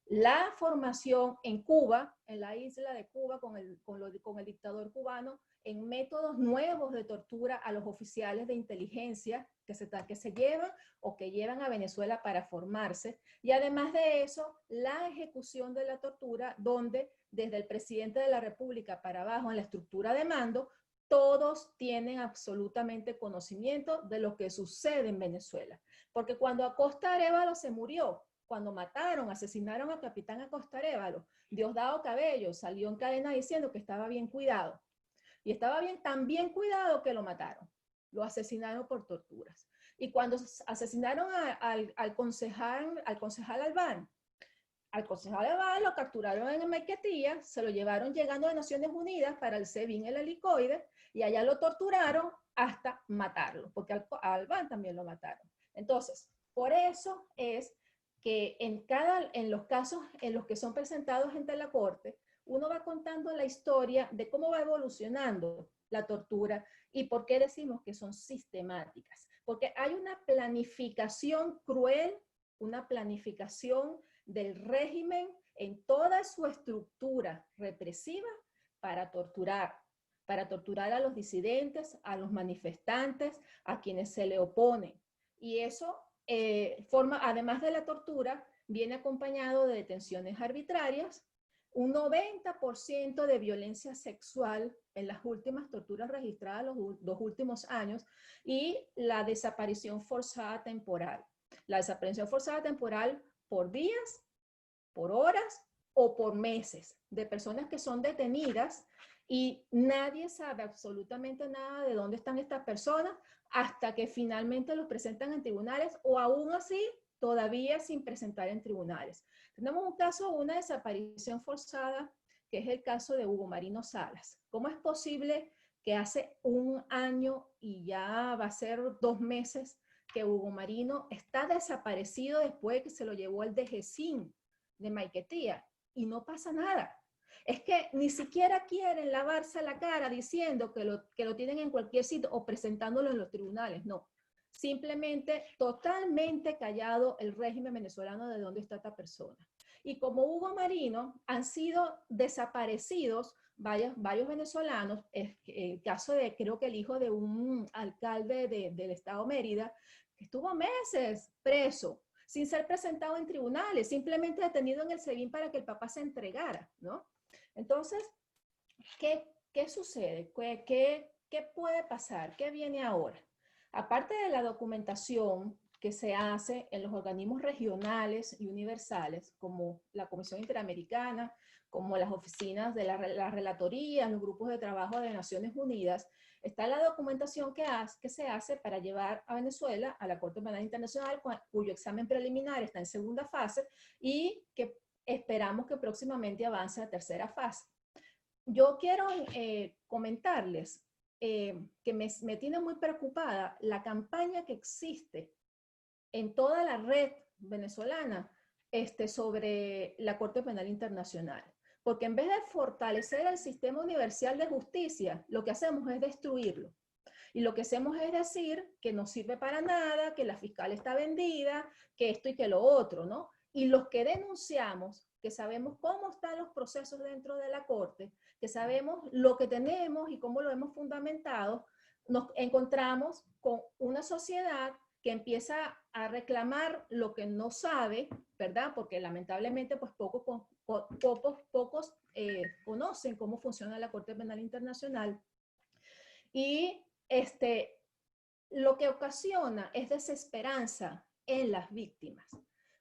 La formación en Cuba, en la isla de Cuba, con el dictador cubano, en métodos nuevos de tortura a los oficiales de inteligencia que se llevan o que llevan a Venezuela para formarse. Y además de eso, la ejecución de la tortura, donde desde el presidente de la República para abajo en la estructura de mando, todos tienen absolutamente conocimiento de lo que sucede en Venezuela. Porque cuando Acosta Arévalo se murió, cuando asesinaron al capitán Acosta Arévalo, Diosdado Cabello salió en cadena diciendo que estaba bien cuidado. Y estaba tan bien cuidado que lo mataron. Lo asesinaron por torturas. Y cuando asesinaron al concejal Albán lo capturaron en Maiquetía, se lo llevaron llegando de Naciones Unidas para el SEBIN, el helicoide, y allá lo torturaron hasta matarlo, porque a Albán también lo mataron. Entonces, por eso es que en los casos en los que son presentados ante la Corte, uno va contando la historia de cómo va evolucionando la tortura y por qué decimos que son sistemáticas. Porque hay una planificación cruel, una planificación del régimen en toda su estructura represiva para torturar a los disidentes, a los manifestantes, a quienes se le oponen. Y eso además de la tortura, viene acompañado de detenciones arbitrarias, un 90% de violencia sexual en las últimas torturas registradas los 2 últimos años y la desaparición forzada temporal. La desaparición forzada temporal por días, por horas o por meses de personas que son detenidas y nadie sabe absolutamente nada de dónde están estas personas hasta que finalmente los presentan en tribunales o aún así todavía sin presentar en tribunales. Tenemos un caso, una desaparición forzada, que es el caso de Hugo Marino Salas. ¿Cómo es posible que hace 1 año y ya va a ser 2 meses que Hugo Marino está desaparecido después de que se lo llevó el DGCIN de Maiquetía y no pasa nada? Es que ni siquiera quieren lavarse la cara diciendo que lo tienen en cualquier sitio o presentándolo en los tribunales, no. Simplemente totalmente callado el régimen venezolano de dónde está esta persona. Y como Hugo Marino han sido desaparecidos varios venezolanos, el caso de creo que el hijo de un alcalde del estado Mérida, que estuvo meses preso, sin ser presentado en tribunales, simplemente detenido en el SEBIN para que el papá se entregara, ¿no? Entonces, ¿qué sucede? ¿Qué puede pasar? ¿Qué viene ahora? Aparte de la documentación que se hace en los organismos regionales y universales, como la Comisión Interamericana, como las oficinas de las relatorías, los grupos de trabajo de Naciones Unidas, está la documentación que se hace para llevar a Venezuela a la Corte Penal Internacional, cuyo examen preliminar está en segunda fase y que esperamos que próximamente avance a tercera fase. Yo quiero comentarles que me tiene muy preocupada la campaña que existe en toda la red venezolana sobre la Corte Penal Internacional. Porque en vez de fortalecer el sistema universal de justicia, lo que hacemos es destruirlo. Y lo que hacemos es decir que no sirve para nada, que la fiscal está vendida, que esto y que lo otro, ¿no? Y los que denunciamos, que sabemos cómo están los procesos dentro de la Corte, que sabemos lo que tenemos y cómo lo hemos fundamentado, nos encontramos con una sociedad que empieza a reclamar lo que no sabe, ¿verdad? Porque lamentablemente pues pocos conocen cómo funciona la Corte Penal Internacional. Y lo que ocasiona es desesperanza en las víctimas.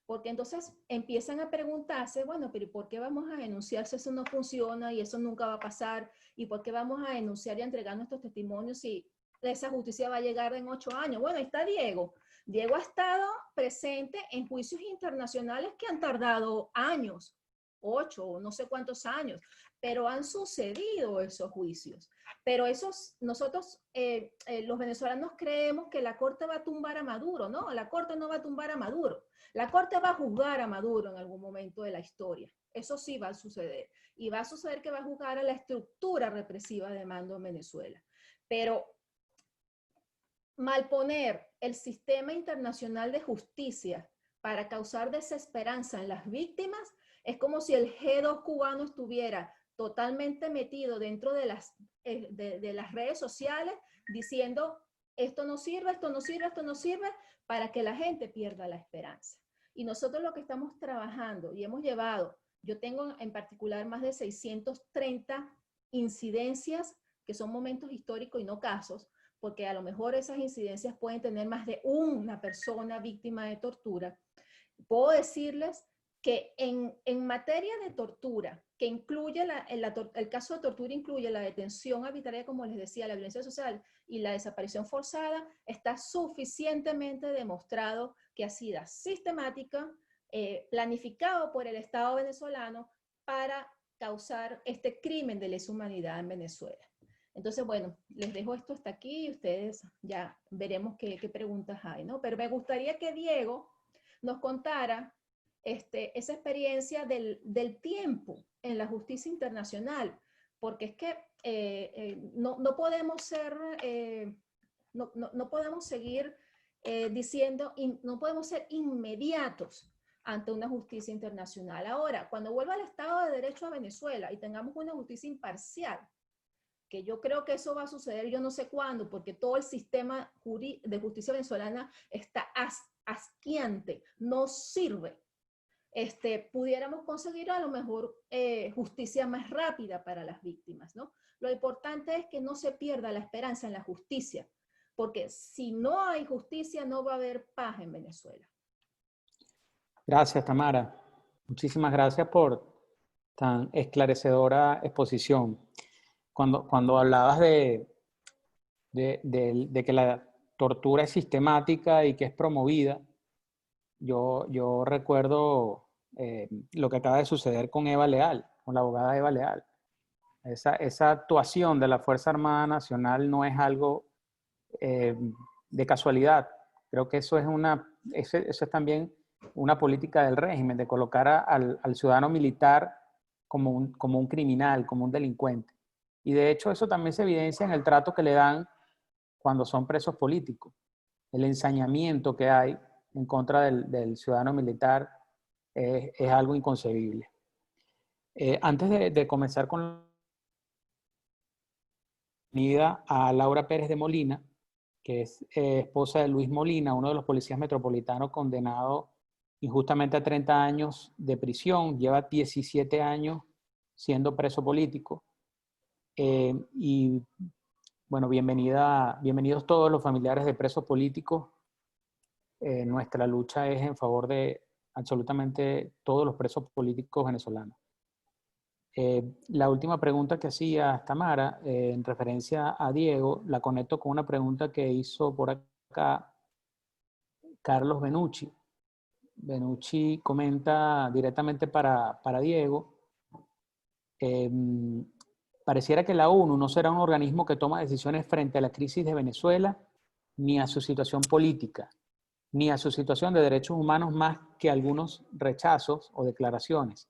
Porque entonces empiezan a preguntarse, bueno, pero ¿por qué vamos a denunciar si eso no funciona y eso nunca va a pasar? ¿Y por qué vamos a denunciar y a entregar nuestros testimonios si esa justicia va a llegar en 8 años? Bueno, ahí está Diego. Diego ha estado presente en juicios internacionales que han tardado años, 8 o no sé cuántos años, pero han sucedido esos juicios. Pero nosotros, los venezolanos, creemos que la Corte va a tumbar a Maduro. No, la Corte no va a tumbar a Maduro. La Corte va a juzgar a Maduro en algún momento de la historia. Eso sí va a suceder. Y va a suceder que va a juzgar a la estructura represiva de mando en Venezuela. pero malponer el sistema internacional de justicia para causar desesperanza en las víctimas es como si el G2 cubano estuviera totalmente metido dentro de las redes sociales diciendo esto no sirve, esto no sirve, esto no sirve, para que la gente pierda la esperanza. Y nosotros lo que estamos trabajando y hemos llevado, yo tengo en particular más de 630 incidencias que son momentos históricos y no casos, porque a lo mejor esas incidencias pueden tener más de una persona víctima de tortura. Puedo decirles que en materia de tortura, que incluye el caso de tortura incluye la detención arbitraria, como les decía, la violencia social y la desaparición forzada, está suficientemente demostrado que ha sido sistemática, planificado por el Estado venezolano para causar este crimen de lesa humanidad en Venezuela. Entonces, bueno, les dejo esto hasta aquí y ustedes ya veremos qué preguntas hay, ¿no? Pero me gustaría que Diego nos contara esa experiencia del tiempo en la justicia internacional, porque es que no podemos seguir diciendo, no podemos ser inmediatos ante una justicia internacional. Ahora, cuando vuelva el Estado de Derecho a Venezuela y tengamos una justicia imparcial, que yo creo que eso va a suceder yo no sé cuándo, porque todo el sistema de justicia venezolana está asqueante, no sirve. Pudiéramos conseguir a lo mejor justicia más rápida para las víctimas, ¿no? Lo importante es que no se pierda la esperanza en la justicia, porque si no hay justicia no va a haber paz en Venezuela. Gracias, Tamara. Muchísimas gracias por tan esclarecedora exposición. Cuando hablabas de que la tortura es sistemática y que es promovida, yo recuerdo lo que acaba de suceder con Eva Leal, con la abogada Eva Leal. Esa actuación de la Fuerza Armada Nacional no es algo de casualidad. Creo que eso es también una política del régimen, de colocar al ciudadano militar como un criminal, como un delincuente. Y de hecho eso también se evidencia en el trato que le dan cuando son presos políticos. El ensañamiento que hay en contra del ciudadano militar es algo inconcebible. Antes de comenzar con la bienvenida a Laura Pérez de Molina, que es esposa de Luis Molina, uno de los policías metropolitanos condenado injustamente a 30 años de prisión, lleva 17 años siendo preso político. Y bueno, bienvenidos todos los familiares de presos políticos. Nuestra lucha es en favor de absolutamente todos los presos políticos venezolanos. La última pregunta que hacía Tamara, en referencia a Diego, la conecto con una pregunta que hizo por acá Carlos Benucci. Benucci comenta directamente para Diego. Pareciera que la ONU no será un organismo que toma decisiones frente a la crisis de Venezuela, ni a su situación política, ni a su situación de derechos humanos, más que algunos rechazos o declaraciones.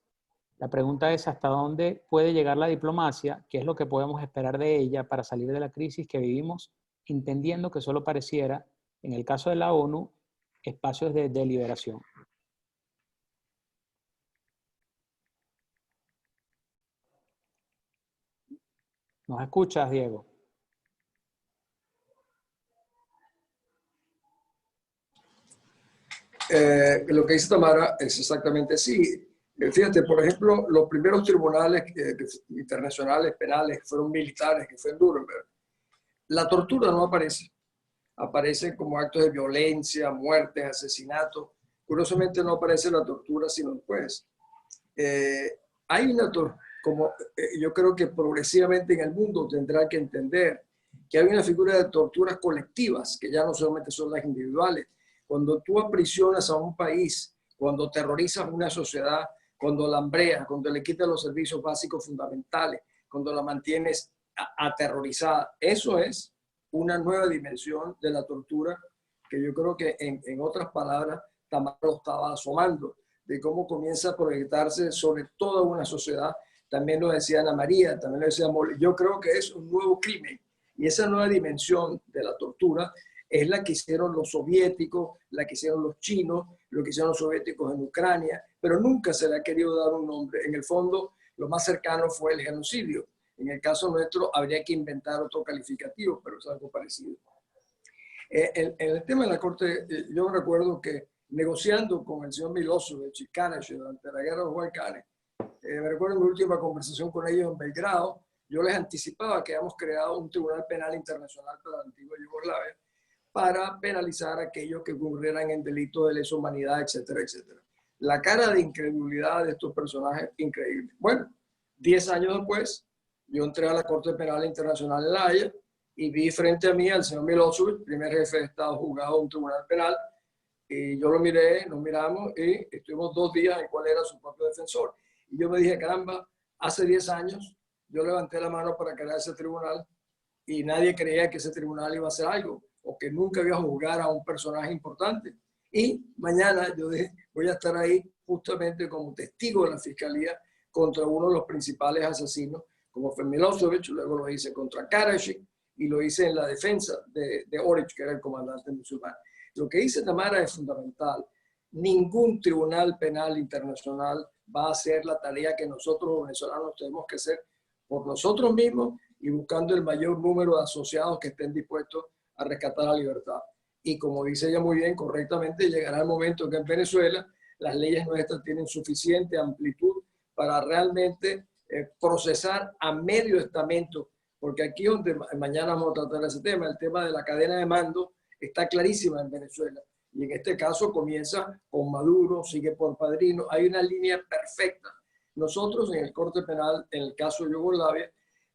La pregunta es hasta dónde puede llegar la diplomacia, qué es lo que podemos esperar de ella para salir de la crisis que vivimos, entendiendo que solo pareciera, en el caso de la ONU, espacios de deliberación. ¿Nos escuchas, Diego? Lo que dice Tamara es exactamente así. Fíjate, por ejemplo, los primeros tribunales internacionales penales que fueron militares, que fue en Nuremberg, la tortura no aparece. Aparecen como actos de violencia, muertes, asesinatos. Curiosamente no aparece la tortura sino después. Hay una tortura. Yo creo que progresivamente en el mundo tendrá que entender que hay una figura de torturas colectivas, que ya no solamente son las individuales. Cuando tú aprisionas a un país, cuando terrorizas una sociedad, cuando la hambreas, cuando le quitas los servicios básicos fundamentales, cuando la mantienes aterrorizada, eso es una nueva dimensión de la tortura que yo creo que en otras palabras Tamara lo estaba asomando, de cómo comienza a proyectarse sobre toda una sociedad. También lo decía Ana María, también lo decía Molina. Yo creo que es un nuevo crimen Y esa nueva dimensión de la tortura es la que hicieron los soviéticos, la que hicieron los chinos, lo que hicieron los soviéticos en Ucrania, pero nunca se le ha querido dar un nombre. En el fondo, lo más cercano fue el genocidio. En el caso nuestro, habría que inventar otro calificativo, pero es algo parecido. En el tema de la Corte, yo recuerdo que negociando con el señor Milosevic y Karadzic durante la guerra de los Balcanes, me recuerdo en mi última conversación con ellos en Belgrado, yo les anticipaba que habíamos creado un tribunal penal internacional para la antigua Yugoslavia para penalizar a aquellos que incurrieran en delitos de lesa humanidad, etcétera, etcétera. La cara de incredulidad de estos personajes, increíble. Bueno, 10 años después, yo entré a la Corte Penal Internacional en La Haya y vi frente a mí al señor Milosevic, primer jefe de Estado juzgado de un tribunal penal, y yo lo miré, nos miramos y estuvimos 2 días en cuál era su propio defensor. Y yo me dije, caramba, hace 10 años yo levanté la mano para crear ese tribunal y nadie creía que ese tribunal iba a hacer algo o que nunca iba a juzgar a un personaje importante. Y mañana yo dije, voy a estar ahí justamente como testigo de la fiscalía contra uno de los principales asesinos, como fue Milosevic, luego lo hice contra Karadzic y lo hice en la defensa de Oric, que era el comandante musulmán. Lo que dice Tamara es fundamental. Ningún tribunal penal internacional va a hacer la tarea que nosotros los venezolanos tenemos que hacer por nosotros mismos y buscando el mayor número de asociados que estén dispuestos a rescatar la libertad. Y como dice ella muy bien, correctamente, llegará el momento que en Venezuela las leyes nuestras tienen suficiente amplitud para realmente procesar a medio estamento, porque aquí donde mañana vamos a tratar ese tema, el tema de la cadena de mando está clarísima en Venezuela. Y en este caso comienza con Maduro, sigue por Padrino, hay una línea perfecta. Nosotros en el Corte Penal, en el caso de Yugoslavia,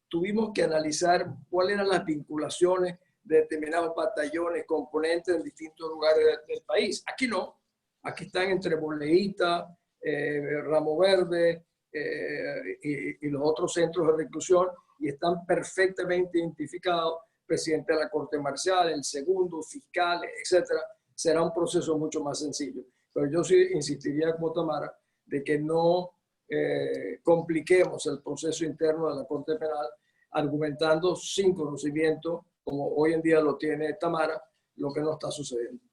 tuvimos que analizar cuáles eran las vinculaciones de determinados batallones, componentes en distintos lugares del país. Aquí no, aquí están entre Boleíta, Ramo Verde y los otros centros de reclusión y están perfectamente identificados, presidente de la Corte Marcial, el segundo, fiscales, etcétera. Será un proceso mucho más sencillo. Pero yo sí insistiría como Tamara de que no compliquemos el proceso interno de la Corte Penal argumentando sin conocimiento, como hoy en día lo tiene Tamara, lo que no está sucediendo.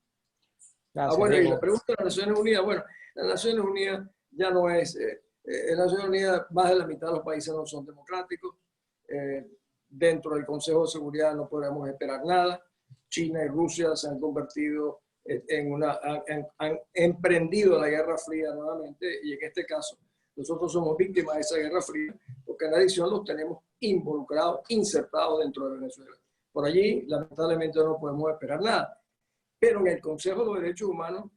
Gracias, Bueno, Diego. y la pregunta de las Naciones Unidas, bueno, las Naciones Unidas ya no es, en las Naciones Unidas más de la mitad de los países no son democráticos, dentro del Consejo de Seguridad no podemos esperar nada, China y Rusia se han convertido han emprendido la Guerra Fría nuevamente y en este caso nosotros somos víctimas de esa Guerra Fría porque en adición los tenemos involucrados, insertados dentro de Venezuela. Por allí, lamentablemente, no podemos esperar nada. Pero en el Consejo de los Derechos Humanos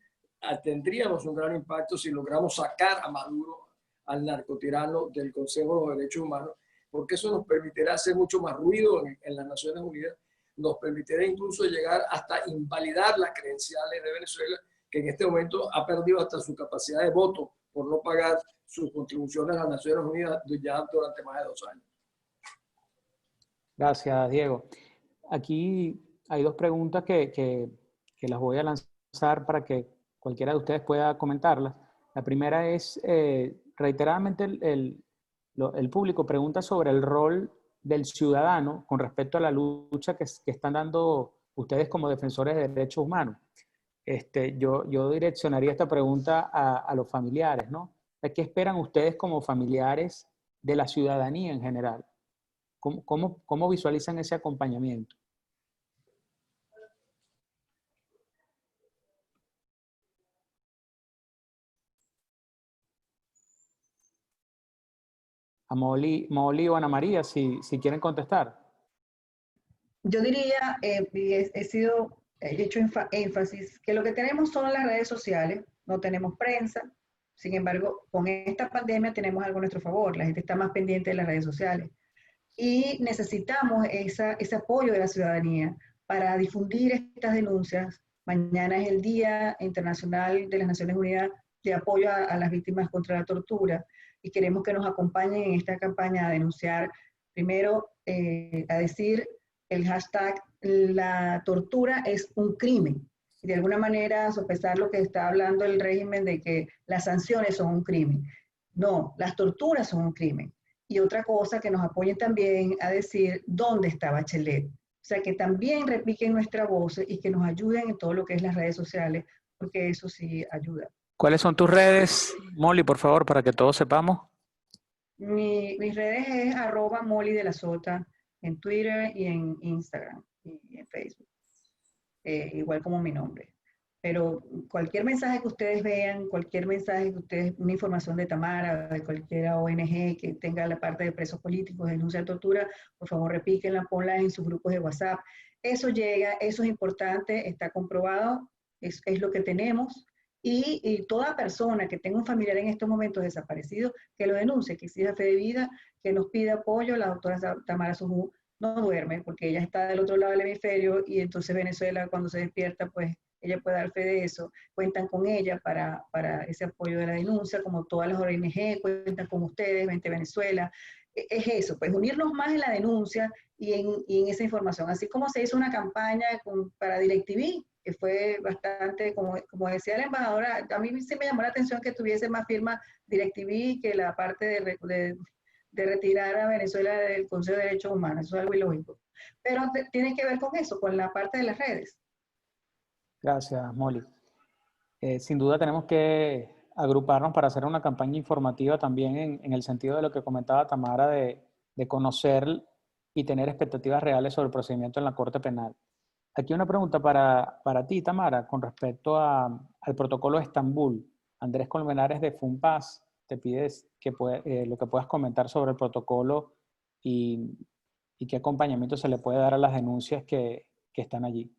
tendríamos un gran impacto si logramos sacar a Maduro, al narcotirano, del Consejo de los Derechos Humanos, porque eso nos permitirá hacer mucho más ruido en las Naciones Unidas, nos permitirá incluso llegar hasta invalidar las credenciales de Venezuela, que en este momento ha perdido hasta su capacidad de voto por no pagar sus contribuciones a las Naciones Unidas ya durante más de 2 años. Gracias, Diego. Aquí hay 2 preguntas que las voy a lanzar para que cualquiera de ustedes pueda comentarlas. La primera es, reiteradamente el público pregunta sobre el rol del ciudadano con respecto a la lucha que están dando ustedes como defensores de derechos humanos. Yo direccionaría esta pregunta a los familiares, ¿no? ¿Qué esperan ustedes como familiares de la ciudadanía en general? ¿Cómo visualizan ese acompañamiento? A Molly o Ana María, si quieren contestar. Yo diría, y he hecho énfasis, que lo que tenemos son las redes sociales, no tenemos prensa. Sin embargo, con esta pandemia tenemos algo a nuestro favor, la gente está más pendiente de las redes sociales. Y necesitamos ese apoyo de la ciudadanía para difundir estas denuncias. Mañana es el Día Internacional de las Naciones Unidas de apoyo a las víctimas contra la tortura y queremos que nos acompañen en esta campaña a denunciar, primero, a decir el hashtag la tortura es un crimen. Y de alguna manera sopesar lo que está hablando el régimen de que las sanciones son un crimen. No, las torturas son un crimen. Y otra cosa, que nos apoyen también a decir dónde está Bachelet. O sea, que también repliquen nuestra voz y que nos ayuden en todo lo que es las redes sociales, porque eso sí ayuda. ¿Cuáles son tus redes, Molly, por favor, para que todos sepamos? Mis redes es @Molly de la Sota en Twitter y en Instagram y en Facebook. Igual como mi nombre. Pero cualquier mensaje que ustedes vean, cualquier mensaje que ustedes, una información de Tamara, de cualquier ONG que tenga la parte de presos políticos, denuncia de tortura, por favor repíquenla, ponla en sus grupos de WhatsApp. Eso llega, eso es importante, está comprobado, es lo que tenemos. Y toda persona que tenga un familiar en estos momentos desaparecido, que lo denuncie, que exija fe de vida, que nos pida apoyo. La doctora Tamara Sujú no duerme porque ella está del otro lado del hemisferio y entonces Venezuela cuando se despierta, pues ella puede dar fe de eso. Cuentan con ella para ese apoyo de la denuncia, como todas las ONG, cuentan con ustedes, Vente Venezuela. Es eso, pues unirnos más en la denuncia y en esa información. Así como se hizo una campaña para DirecTV, que fue bastante, como decía la embajadora, a mí sí me llamó la atención que tuviese más firma DirecTV que la parte de retirar a Venezuela del Consejo de Derechos Humanos. Eso es algo ilógico. Pero tiene que ver con eso, con la parte de las redes. Gracias, Molly. Sin duda tenemos que agruparnos para hacer una campaña informativa también en el sentido de lo que comentaba Tamara de conocer y tener expectativas reales sobre el procedimiento en la Corte Penal. Aquí una pregunta para ti, Tamara, con respecto al protocolo de Estambul. Andrés Colmenares de FUNPAS te pides lo que puedas comentar sobre el protocolo y qué acompañamiento se le puede dar a las denuncias que están allí,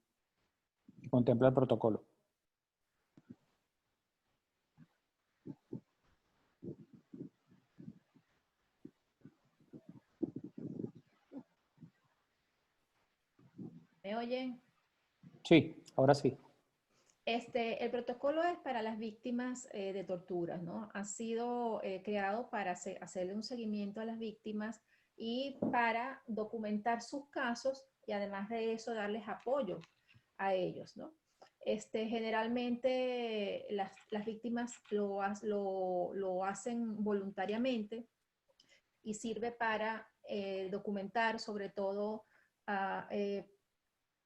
que contempla el protocolo. ¿Me oyen? Sí, ahora sí. El protocolo es para las víctimas de torturas, ¿no? Ha sido creado para hacerle un seguimiento a las víctimas y para documentar sus casos y además de eso darles apoyo a ellos, ¿no? Generalmente las víctimas lo hacen voluntariamente y sirve para documentar, sobre todo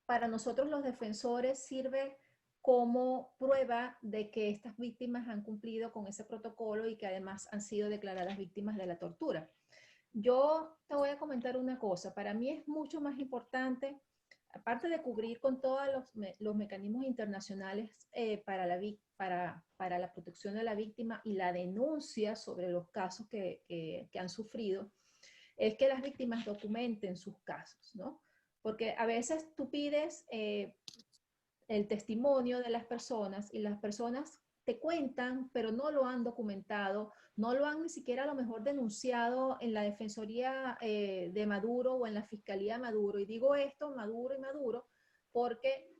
para nosotros los defensores sirve como prueba de que estas víctimas han cumplido con ese protocolo y que además han sido declaradas víctimas de la tortura. Yo te voy a comentar una cosa, para mí es mucho más importante, aparte de cubrir con todos los mecanismos internacionales para la protección de la víctima y la denuncia sobre los casos que han sufrido, es que las víctimas documenten sus casos, ¿no? Porque a veces tú pides el testimonio de las personas y las personas te cuentan, pero no lo han documentado, no lo han ni siquiera a lo mejor denunciado en la Defensoría de Maduro o en la Fiscalía Maduro. Y digo esto, Maduro y Maduro, porque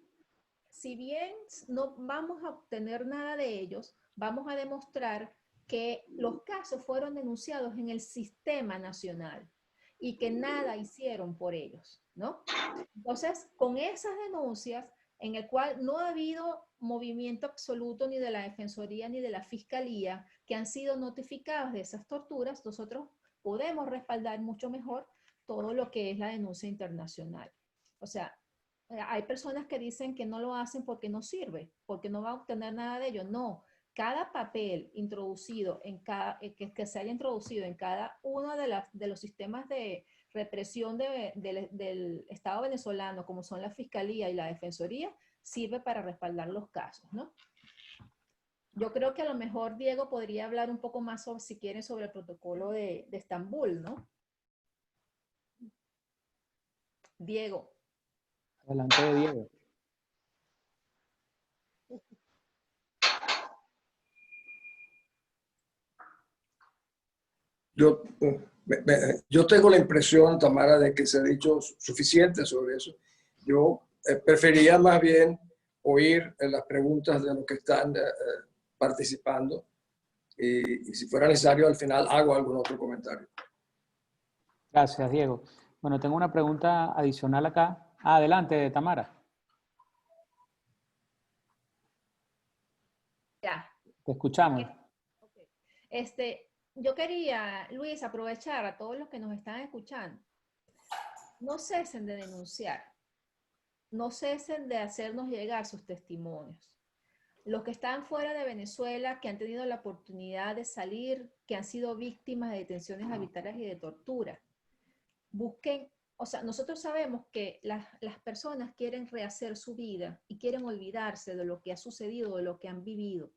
si bien no vamos a obtener nada de ellos, vamos a demostrar que los casos fueron denunciados en el sistema nacional y que nada hicieron por ellos, ¿no? Entonces, con esas denuncias, en el cual no ha habido movimiento absoluto ni de la Defensoría ni de la Fiscalía que han sido notificados de esas torturas, nosotros podemos respaldar mucho mejor todo lo que es la denuncia internacional. O sea, hay personas que dicen que no lo hacen porque no sirve, porque no va a obtener nada de ello. No, cada papel introducido que se haya introducido en cada uno de los sistemas de represión del Estado venezolano, como son la Fiscalía y la Defensoría, sirve para respaldar los casos, ¿no? Yo creo que a lo mejor Diego podría hablar un poco más sobre, si quieren, sobre el protocolo de Estambul, ¿no? Diego. Adelante, Diego. Yo tengo la impresión, Tamara, de que se ha dicho suficiente sobre eso. Yo prefería más bien oír las preguntas de los que están participando y si fuera necesario al final hago algún otro comentario. Gracias, Diego. Bueno, tengo una pregunta adicional acá. Adelante, Tamara. Ya. Te escuchamos. Okay. Yo quería, Luis, aprovechar a todos los que nos están escuchando. No cesen de denunciar. no cesen de hacernos llegar sus testimonios. Los que están fuera de Venezuela, que han tenido la oportunidad de salir, que han sido víctimas de detenciones arbitrarias y de tortura, busquen, o sea, nosotros sabemos que las personas quieren rehacer su vida y quieren olvidarse de lo que ha sucedido, de lo que han vivido,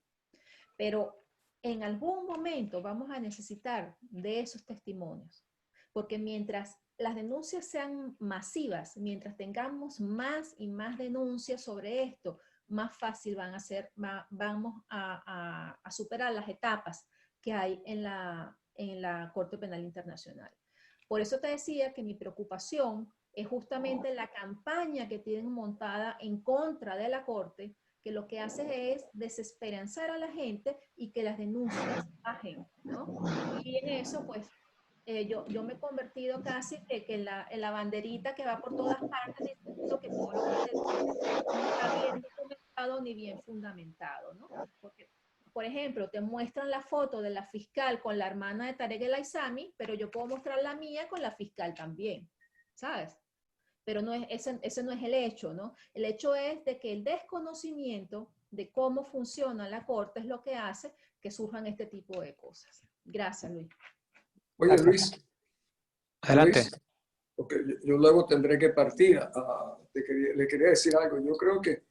pero en algún momento vamos a necesitar de esos testimonios, porque mientras las denuncias sean masivas, mientras tengamos más y más denuncias sobre esto, más fácil van a ser, vamos a superar las etapas que hay en la Corte Penal Internacional. Por eso te decía que mi preocupación es justamente la campaña que tienen montada en contra de la Corte, que lo que hace es desesperanzar a la gente y que las denuncias bajen, ¿no? Y en eso, pues, yo me he convertido casi en la banderita que va por todas partes diciendo que todo lo que se dice no está bien documentado ni bien fundamentado, ¿no? Porque, por ejemplo, te muestran la foto de la fiscal con la hermana de Tarek El Aissami, pero yo puedo mostrar la mía con la fiscal también, ¿sabes? Pero no es, ese no es el hecho, ¿no? El hecho es de que el desconocimiento de cómo funciona la Corte es lo que hace que surjan este tipo de cosas. Gracias, Luis. Oye, Gracias. Luis. Adelante. Luis, porque yo luego tendré que partir. Le quería decir algo. Yo creo que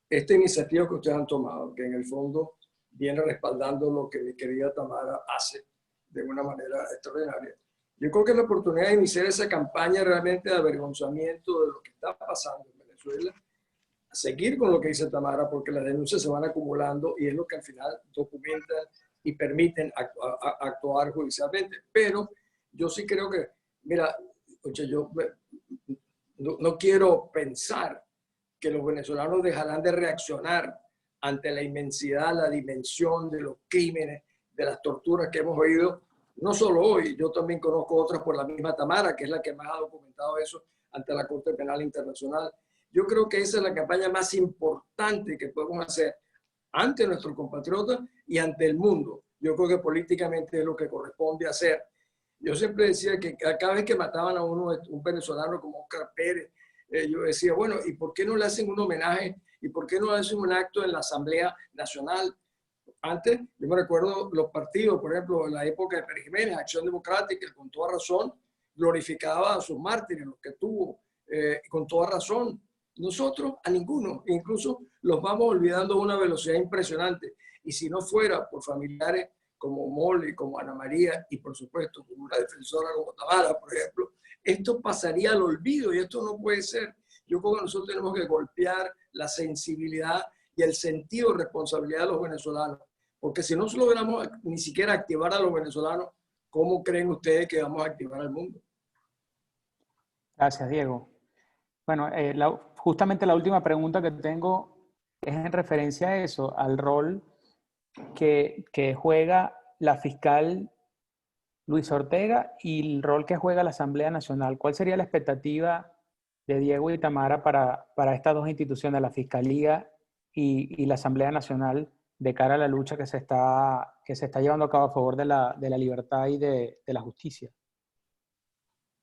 esta iniciativa que ustedes han tomado, que en el fondo viene respaldando lo que mi querida Tamara hace de una manera extraordinaria, yo creo que es la oportunidad de iniciar esa campaña realmente de avergonzamiento de lo que está pasando en Venezuela, a seguir con lo que dice Tamara, porque las denuncias se van acumulando y es lo que al final documentan y permiten actuar judicialmente. Pero yo sí creo que, mira, yo no quiero pensar que los venezolanos dejarán de reaccionar ante la inmensidad, la dimensión de los crímenes, de las torturas que hemos oído, no solo hoy, yo también conozco otras por la misma Tamara, que es la que más ha documentado eso ante la Corte Penal Internacional. Yo creo que esa es la campaña más importante que podemos hacer ante nuestros compatriotas y ante el mundo. Yo creo que políticamente es lo que corresponde hacer. Yo siempre decía que cada vez que mataban a un venezolano como Oscar Pérez, yo decía, bueno, ¿y por qué no le hacen un homenaje? ¿Y por qué no le hacen un acto en la Asamblea Nacional? Antes, yo me recuerdo los partidos, por ejemplo, en la época de Pérez Jiménez, Acción Democrática, con toda razón, glorificaba a sus mártires, los que tuvo, con toda razón. Nosotros, a ninguno, incluso los vamos olvidando a una velocidad impresionante. Y si no fuera por familiares como Molly, como Ana María y por supuesto como una defensora como Tamara, por ejemplo, esto pasaría al olvido y esto no puede ser. Yo creo que nosotros tenemos que golpear la sensibilidad y el sentido de responsabilidad de los venezolanos, porque si no logramos ni siquiera activar a los venezolanos, ¿cómo creen ustedes que vamos a activar al mundo? Gracias, Diego. Bueno, justamente la última pregunta que tengo es en referencia a eso, al rol que juega la fiscal Luisa Ortega y el rol que juega la Asamblea Nacional. ¿Cuál sería la expectativa de Diego y Tamara para estas dos instituciones, la Fiscalía y la Asamblea Nacional, de cara a la lucha que se está llevando a cabo a favor de la libertad y de la justicia?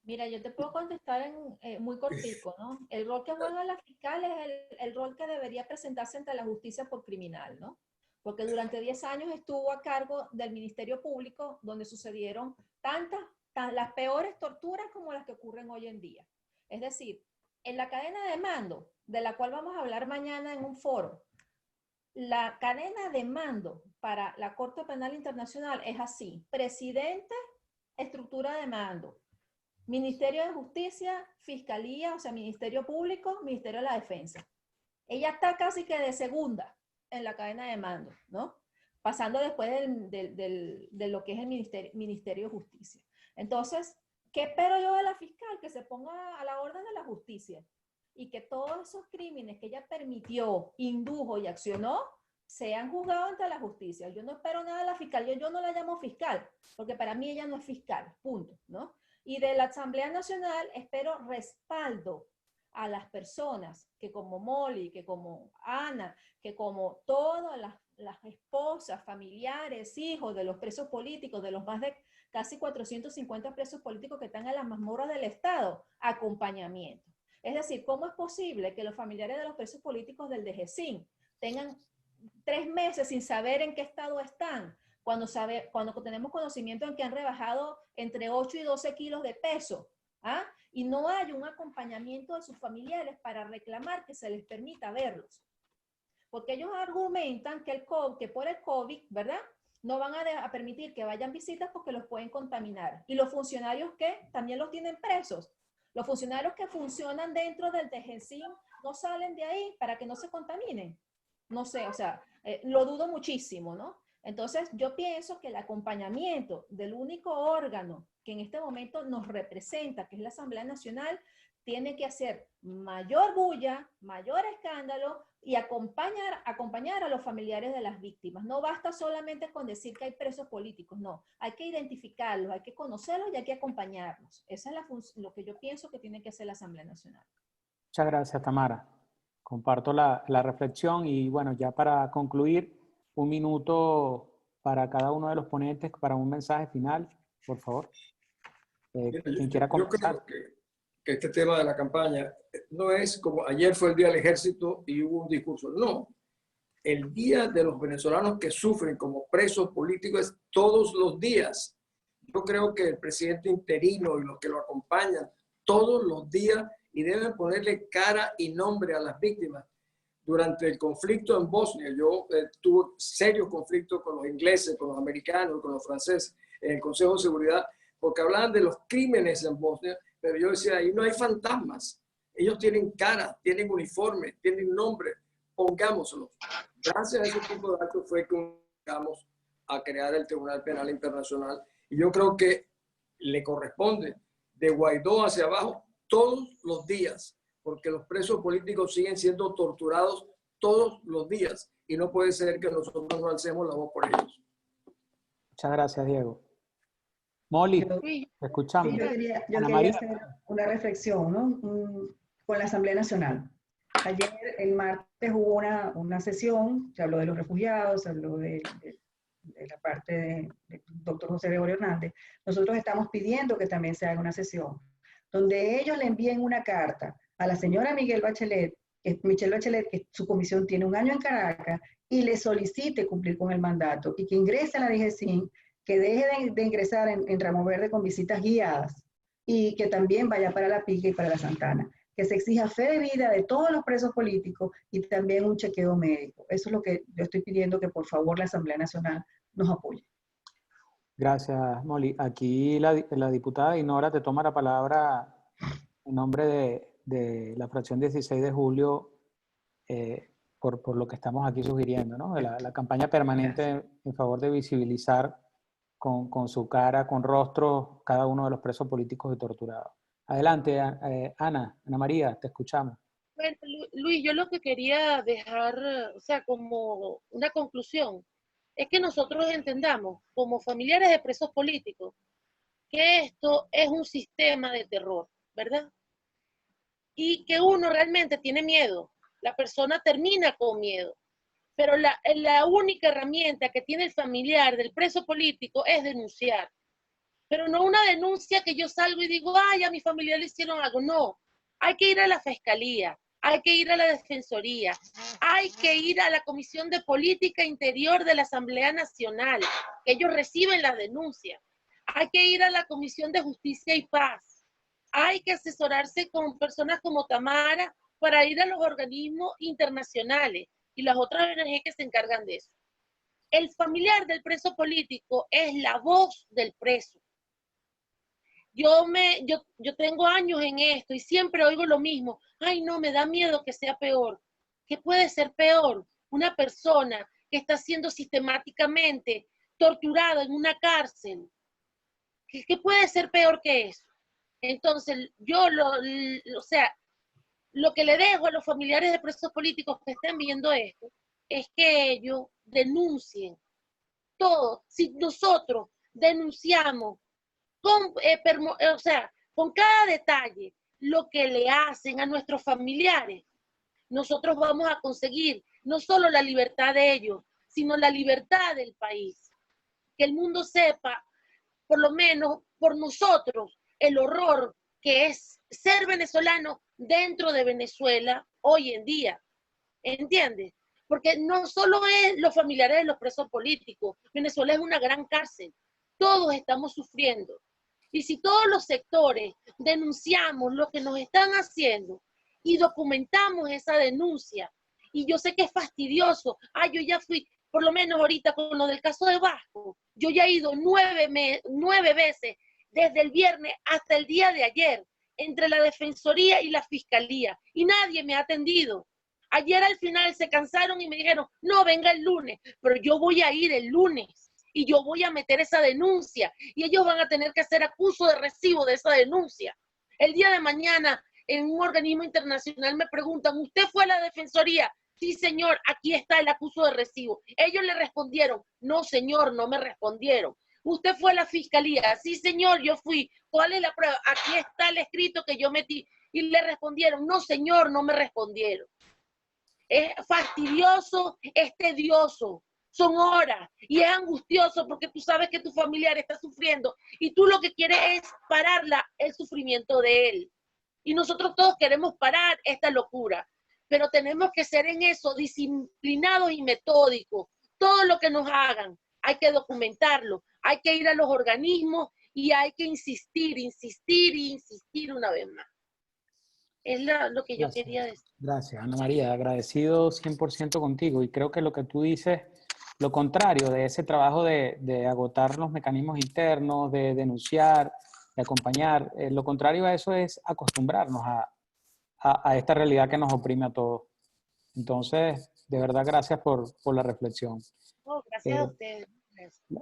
Mira, yo te puedo contestar muy cortico, ¿no? El rol que juega la fiscal es el rol que debería presentarse ante la justicia por criminal, ¿no? Porque durante 10 años estuvo a cargo del Ministerio Público, donde sucedieron las peores torturas como las que ocurren hoy en día. Es decir, en la cadena de mando, de la cual vamos a hablar mañana en un foro, la cadena de mando para la Corte Penal Internacional es así: presidente, estructura de mando, Ministerio de Justicia, Fiscalía, o sea, Ministerio Público, Ministerio de la Defensa. Ella está casi que de segunda en la cadena de mando, ¿no? Pasando después de lo que es el Ministerio de Justicia. Entonces, ¿qué espero yo de la fiscal? Que se ponga a la orden de la justicia y que todos esos crímenes que ella permitió, indujo y accionó sean juzgados ante la justicia. Yo no espero nada de la fiscal, yo no la llamo fiscal, porque para mí ella no es fiscal, punto, ¿no? Y de la Asamblea Nacional espero respaldo a las personas que como Molly, que como Ana, que como todas las esposas, familiares, hijos de los presos políticos, de los más de casi 450 presos políticos que están en las mazmorras del Estado, acompañamiento. Es decir, ¿cómo es posible que los familiares de los presos políticos del DGCIN tengan 3 meses sin saber en qué estado están, cuando tenemos conocimiento en que han rebajado entre 8 y 12 kilos de peso? ¿Ah? Y no hay un acompañamiento de sus familiares para reclamar que se les permita verlos? Porque ellos argumentan que por el COVID, ¿verdad?, no van a permitir que vayan visitas porque los pueden contaminar. ¿Y los funcionarios qué? También los tienen presos. Los funcionarios que funcionan dentro del DGCIN no salen de ahí para que no se contaminen. No sé, o sea, lo dudo muchísimo, ¿no? Entonces, yo pienso que el acompañamiento del único órgano que en este momento nos representa, que es la Asamblea Nacional, tiene que hacer mayor bulla, mayor escándalo y acompañar a los familiares de las víctimas. No basta solamente con decir que hay presos políticos, no. Hay que identificarlos, hay que conocerlos y hay que acompañarlos. Esa es lo que yo pienso que tiene que hacer la Asamblea Nacional. Muchas gracias, Tamara. Comparto la reflexión y bueno, ya para concluir, 1 minuto para cada uno de los ponentes para un mensaje final, por favor. Quien quiera comenzar. Yo creo que este tema de la campaña no es como ayer fue el Día del Ejército y hubo un discurso. No, el Día de los venezolanos que sufren como presos políticos es todos los días. Yo creo que el presidente interino y los que lo acompañan todos los días y deben ponerle cara y nombre a las víctimas. Durante el conflicto en Bosnia, yo tuve serios conflictos con los ingleses, con los americanos, con los franceses en el Consejo de Seguridad, porque hablaban de los crímenes en Bosnia, pero yo decía, ahí no hay fantasmas. Ellos tienen cara, tienen uniforme, tienen nombre, pongámoslo. Gracias a ese tipo de actos fue que llegamos a crear el Tribunal Penal Internacional. Y yo creo que le corresponde de Guaidó hacia abajo todos los días, porque los presos políticos siguen siendo torturados todos los días y no puede ser que nosotros no alcemos la voz por ellos. Muchas gracias, Diego. Molly, te escuchamos. Yo quería hacer una reflexión, ¿no? Con la Asamblea Nacional. Ayer, el martes, hubo una sesión, se habló de los refugiados, se habló de la parte del doctor José Gregorio Hernández. Nosotros estamos pidiendo que también se haga una sesión donde ellos le envíen una carta a la señora Michelle Bachelet, que su comisión tiene 1 año en Caracas, y le solicite cumplir con el mandato y que ingrese a la DGCIN, que deje de ingresar en Ramo Verde con visitas guiadas y que también vaya para la Pica y para la Santana. Que se exija fe de vida de todos los presos políticos y también un chequeo médico. Eso es lo que yo estoy pidiendo, que por favor la Asamblea Nacional nos apoye. Gracias, Molly. Aquí la diputada Dinora te toma la palabra en nombre de la fracción 16 de julio por lo que estamos aquí sugiriendo, ¿no? De la campaña permanente en favor de visibilizar con su cara, con rostro, cada uno de los presos políticos y torturados. Adelante, Ana María, te escuchamos. Bueno, Luis, yo lo que quería dejar, o sea, como una conclusión, es que nosotros entendamos, como familiares de presos políticos, que esto es un sistema de terror, ¿verdad? Y que uno realmente tiene miedo, la persona termina con miedo, pero la única herramienta que tiene el familiar del preso político es denunciar. Pero no una denuncia que yo salgo y digo, ay, a mi familiar le hicieron algo. No, hay que ir a la fiscalía, hay que ir a la defensoría, hay que ir a la Comisión de Política Interior de la Asamblea Nacional, que ellos reciben las denuncias. Hay que ir a la Comisión de Justicia y Paz. Hay que asesorarse con personas como Tamara para ir a los organismos internacionales y las otras ONG que se encargan de eso. El familiar del preso político es la voz del preso. Yo tengo años en esto y siempre oigo lo mismo. Ay, no, me da miedo que sea peor. ¿Qué puede ser peor? Una persona que está siendo sistemáticamente torturada en una cárcel. ¿Qué puede ser peor que eso? Entonces, lo que le dejo a los familiares de presos políticos que estén viendo esto es que ellos denuncien todo. Si nosotros denunciamos con cada detalle lo que le hacen a nuestros familiares, nosotros vamos a conseguir no solo la libertad de ellos, sino la libertad del país. Que el mundo sepa, por lo menos por nosotros, el horror que es ser venezolano dentro de Venezuela hoy en día. ¿Entiendes? Porque no solo es los familiares de los presos políticos, Venezuela es una gran cárcel, todos estamos sufriendo. Y si todos los sectores denunciamos lo que nos están haciendo y documentamos esa denuncia, y yo sé que es fastidioso, yo ya fui, por lo menos ahorita con lo del caso de Vasco, yo ya he ido 9 veces desde el viernes hasta el día de ayer, entre la Defensoría y la Fiscalía, y nadie me ha atendido. Ayer al final se cansaron y me dijeron, no, venga el lunes, pero yo voy a ir el lunes y yo voy a meter esa denuncia y ellos van a tener que hacer acuso de recibo de esa denuncia. El día de mañana en un organismo internacional me preguntan, ¿usted fue a la Defensoría? Sí, señor, aquí está el acuso de recibo. Ellos le respondieron, no, señor, no me respondieron. ¿Usted fue a la Fiscalía? Sí, señor, yo fui. ¿Cuál es la prueba? Aquí está el escrito que yo metí. Y le respondieron, no, señor, no me respondieron. Es fastidioso, es tedioso, son horas y es angustioso porque tú sabes que tu familiar está sufriendo y tú lo que quieres es parar el sufrimiento de él. Y nosotros todos queremos parar esta locura, pero tenemos que ser en eso disciplinados y metódicos. Todo lo que nos hagan hay que documentarlo, hay que ir a los organismos y hay que insistir, insistir y insistir una vez más. Es lo que yo Gracias. quería decir. Gracias, Ana María. Agradecido 100% contigo. Y creo que lo que tú dices, lo contrario de ese trabajo de agotar los mecanismos internos, de denunciar, de acompañar, lo contrario a eso es acostumbrarnos a esta realidad que nos oprime a todos. Entonces, de verdad, gracias por la reflexión. Oh, gracias a ustedes.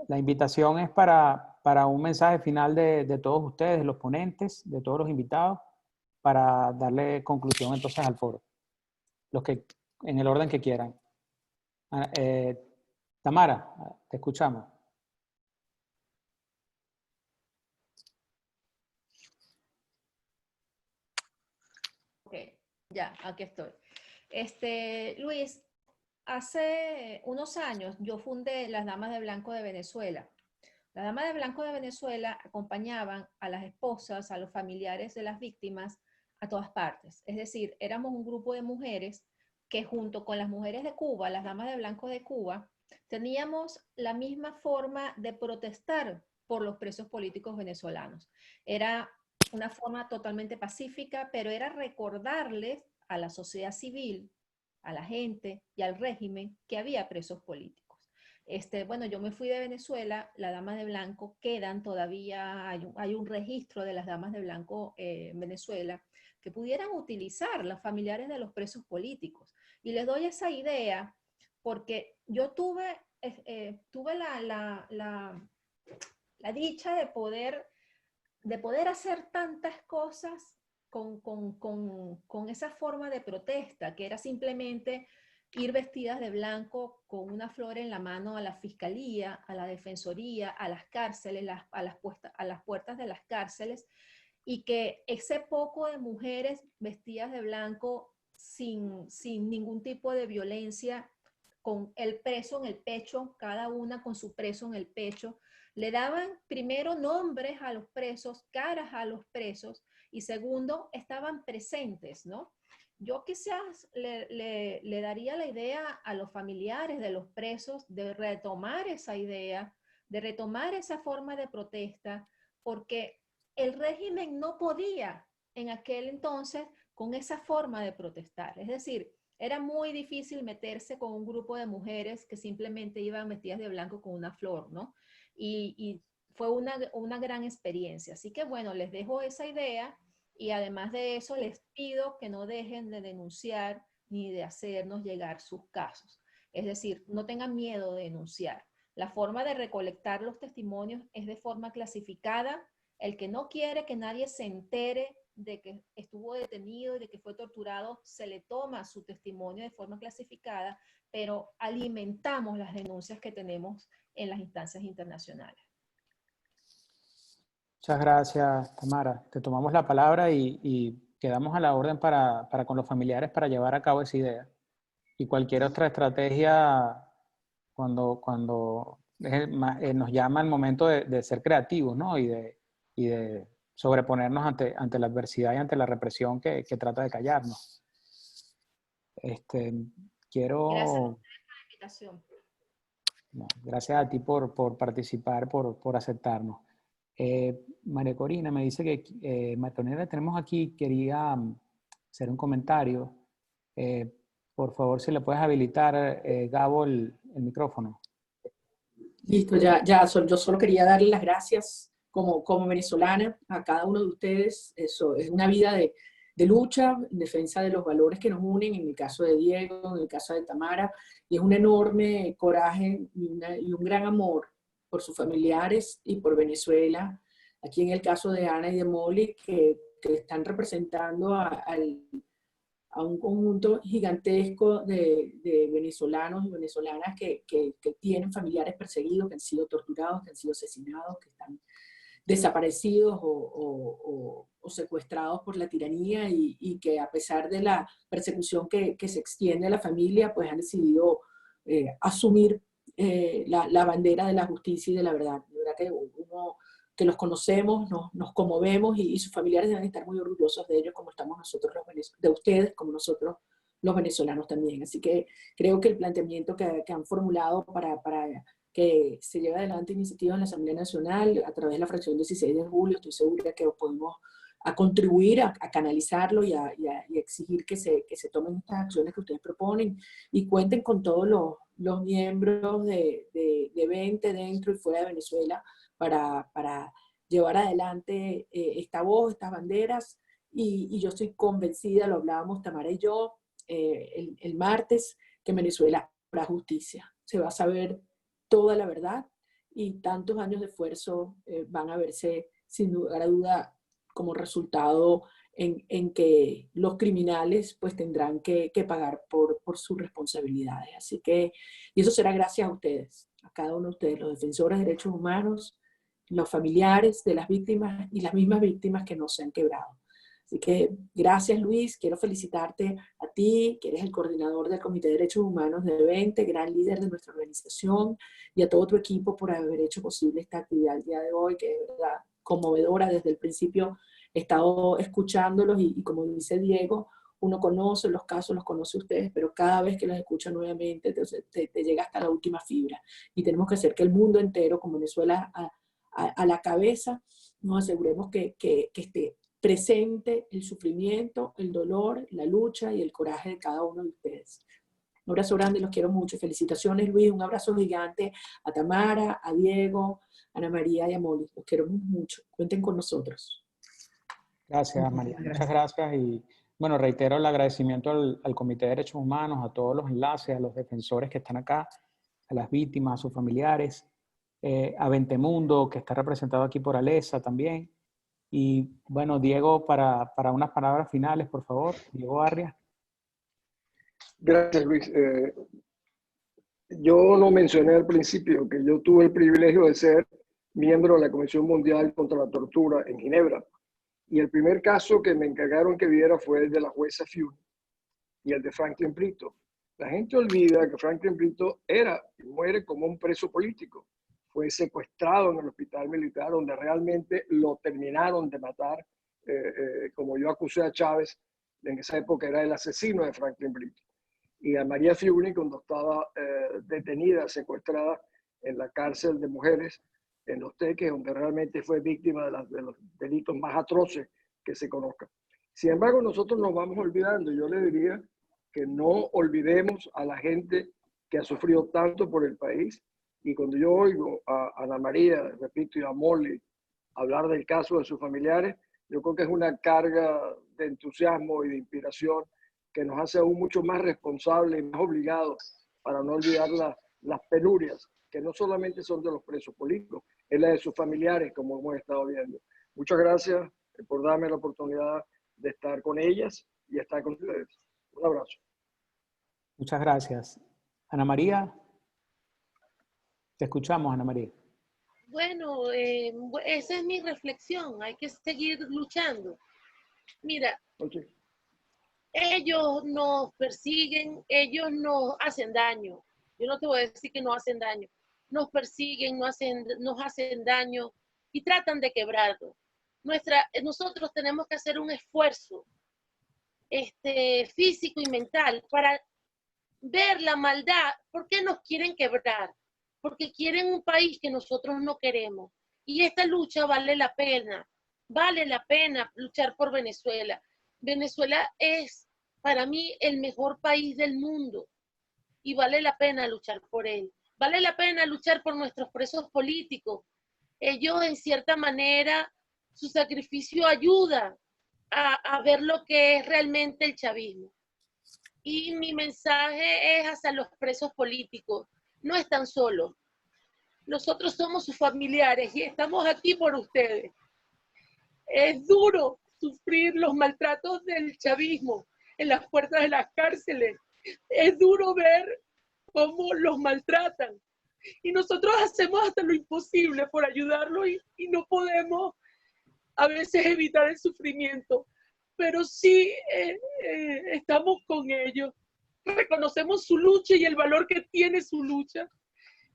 La invitación es para un mensaje final de todos ustedes, de los ponentes, de todos los invitados, para darle conclusión entonces al foro. Los que, en el orden que quieran. Tamara, te escuchamos. Ok, ya, aquí estoy. Luis, hace unos años yo fundé las Damas de Blanco de Venezuela. Las Damas de Blanco de Venezuela acompañaban a las esposas, a los familiares de las víctimas a todas partes. Es decir, éramos un grupo de mujeres que junto con las mujeres de Cuba, las Damas de Blanco de Cuba, teníamos la misma forma de protestar por los presos políticos venezolanos. Era una forma totalmente pacífica, pero era recordarles a la sociedad civil, a la gente y al régimen que había presos políticos. Bueno, yo me fui de Venezuela, las Damas de Blanco quedan todavía, hay un registro de las Damas de Blanco en Venezuela que pudieran utilizar los familiares de los presos políticos. Y les doy esa idea porque yo tuve la dicha de poder hacer tantas cosas con esa forma de protesta, que era simplemente ir vestidas de blanco con una flor en la mano a la fiscalía, a la defensoría, a las cárceles, a las puertas de las cárceles, y que ese poco de mujeres vestidas de blanco sin ningún tipo de violencia, con el preso en el pecho, cada una con su preso en el pecho, le daban primero nombres a los presos, caras a los presos, y segundo, estaban presentes, ¿no? Yo quizás le daría la idea a los familiares de los presos de retomar esa idea, de retomar esa forma de protesta, porque el régimen no podía en aquel entonces con esa forma de protestar. Es decir, era muy difícil meterse con un grupo de mujeres que simplemente iban vestidas de blanco con una flor, ¿no? Y fue una gran experiencia. Así que bueno, les dejo esa idea. Y además de eso, les pido que no dejen de denunciar ni de hacernos llegar sus casos. Es decir, no tengan miedo de denunciar. La forma de recolectar los testimonios es de forma clasificada. El que no quiere que nadie se entere de que estuvo detenido y de que fue torturado, se le toma su testimonio de forma clasificada, pero alimentamos las denuncias que tenemos en las instancias internacionales. Muchas gracias, Tamara. Te tomamos la palabra y quedamos a la orden para con los familiares para llevar a cabo esa idea. Y cualquier otra estrategia cuando nos llama el momento de ser creativos, ¿no? Y de sobreponernos ante la adversidad y ante la represión que trata de callarnos. Quiero... Gracias por la invitación. No, gracias a ti por participar, por aceptarnos. María Corina me dice que María Corina la tenemos aquí, quería hacer un comentario. Por favor, si le puedes habilitar, Gabo, el micrófono. Listo, yo solo quería darle las gracias como venezolana a cada uno de ustedes. Eso es una vida de lucha en defensa de los valores que nos unen, en el caso de Diego, en el caso de Tamara, y es un enorme coraje y un gran amor por sus familiares y por Venezuela. Aquí en el caso de Ana y de Molly, que están representando a un conjunto gigantesco de venezolanos y venezolanas que tienen familiares perseguidos, que han sido torturados, que han sido asesinados, que están desaparecidos o secuestrados por la tiranía y que a pesar de la persecución que se extiende a la familia, pues han decidido asumir la bandera de la justicia y de la verdad. De verdad que uno que los conocemos, nos conmovemos y sus familiares deben estar muy orgullosos de ellos, como estamos nosotros de ustedes, como nosotros los venezolanos también. Así que creo que el planteamiento que han formulado para que se lleve adelante iniciativas en la Asamblea Nacional a través de la fracción 16 de julio, estoy segura que podemos contribuir a canalizarlo y a exigir que se tomen estas acciones que ustedes proponen y cuenten con todos los miembros de 20 dentro y fuera de Venezuela para llevar adelante esta voz, estas banderas, y yo estoy convencida, lo hablábamos Tamara y yo el martes, que en Venezuela habrá justicia. Se va a saber toda la verdad y tantos años de esfuerzo van a verse sin lugar a duda como resultado en que los criminales pues tendrán que pagar por sus responsabilidades. Así que, y eso será gracias a ustedes, a cada uno de ustedes, los defensores de derechos humanos, los familiares de las víctimas y las mismas víctimas que no se han quebrado. Así que gracias, Luis, quiero felicitarte a ti, que eres el coordinador del Comité de Derechos Humanos de 20, gran líder de nuestra organización, y a todo tu equipo por haber hecho posible esta actividad el día de hoy, que es verdad conmovedora. Desde el principio he estado escuchándolos y como dice Diego, uno conoce los casos, los conoce ustedes, pero cada vez que los escucha nuevamente te llega hasta la última fibra. Y tenemos que hacer que el mundo entero, con Venezuela a la cabeza, nos aseguremos que esté presente el sufrimiento, el dolor, la lucha y el coraje de cada uno de ustedes. Un abrazo grande, los quiero mucho. Felicitaciones, Luis. Un abrazo gigante a Tamara, a Diego, a Ana María y a Molly. Los quiero mucho. Cuenten con nosotros. Gracias, María. Muchas gracias. Y bueno, reitero el agradecimiento al Comité de Derechos Humanos, a todos los enlaces, a los defensores que están acá, a las víctimas, a sus familiares, a Ventemundo, que está representado aquí por Alesa también. Y bueno, Diego, para unas palabras finales, por favor. Diego Arria. Gracias, Luis. Yo no mencioné al principio que yo tuve el privilegio de ser miembro de la Comisión Mundial contra la Tortura en Ginebra. Y el primer caso que me encargaron que viera fue el de la jueza Fiuni y el de Franklin Brito. La gente olvida que Franklin Brito era y muere como un preso político. Fue secuestrado en el hospital militar, donde realmente lo terminaron de matar, como yo acusé a Chávez, en esa época era el asesino de Franklin Brito. Y a María Fiuni, cuando estaba detenida, secuestrada en la cárcel de mujeres en Los Teques, donde realmente fue víctima de los delitos más atroces que se conozcan. Sin embargo, nosotros nos vamos olvidando. Yo le diría que no olvidemos a la gente que ha sufrido tanto por el país. Y cuando yo oigo a Ana María, repito, y a Molly hablar del caso de sus familiares, yo creo que es una carga de entusiasmo y de inspiración que nos hace aún mucho más responsables y más obligados para no olvidar las penurias, que no solamente son de los presos políticos, es la de sus familiares, como hemos estado viendo. Muchas gracias por darme la oportunidad de estar con ellas y estar con ustedes. Un abrazo. Muchas gracias. Ana María. Te escuchamos, Ana María. Bueno, esa es mi reflexión. Hay que seguir luchando. Mira, ellos nos persiguen, ellos nos hacen daño. Yo no te voy a decir que no hacen daño. Nos persiguen, nos hacen daño y tratan de quebrarlo. nosotros tenemos que hacer un esfuerzo físico y mental para ver la maldad. ¿Por qué nos quieren quebrar? Porque quieren un país que nosotros no queremos. Y esta lucha vale la pena luchar por Venezuela. Venezuela es para mí el mejor país del mundo y vale la pena luchar por él. Vale la pena luchar por nuestros presos políticos. Ellos, en cierta manera, su sacrificio ayuda a ver lo que es realmente el chavismo. Y mi mensaje es hacia los presos políticos. No están solos. Nosotros somos sus familiares y estamos aquí por ustedes. Es duro sufrir los maltratos del chavismo en las puertas de las cárceles. Es duro ver cómo los maltratan. Y nosotros hacemos hasta lo imposible por ayudarlos y no podemos a veces evitar el sufrimiento. Pero sí estamos con ellos. Reconocemos su lucha y el valor que tiene su lucha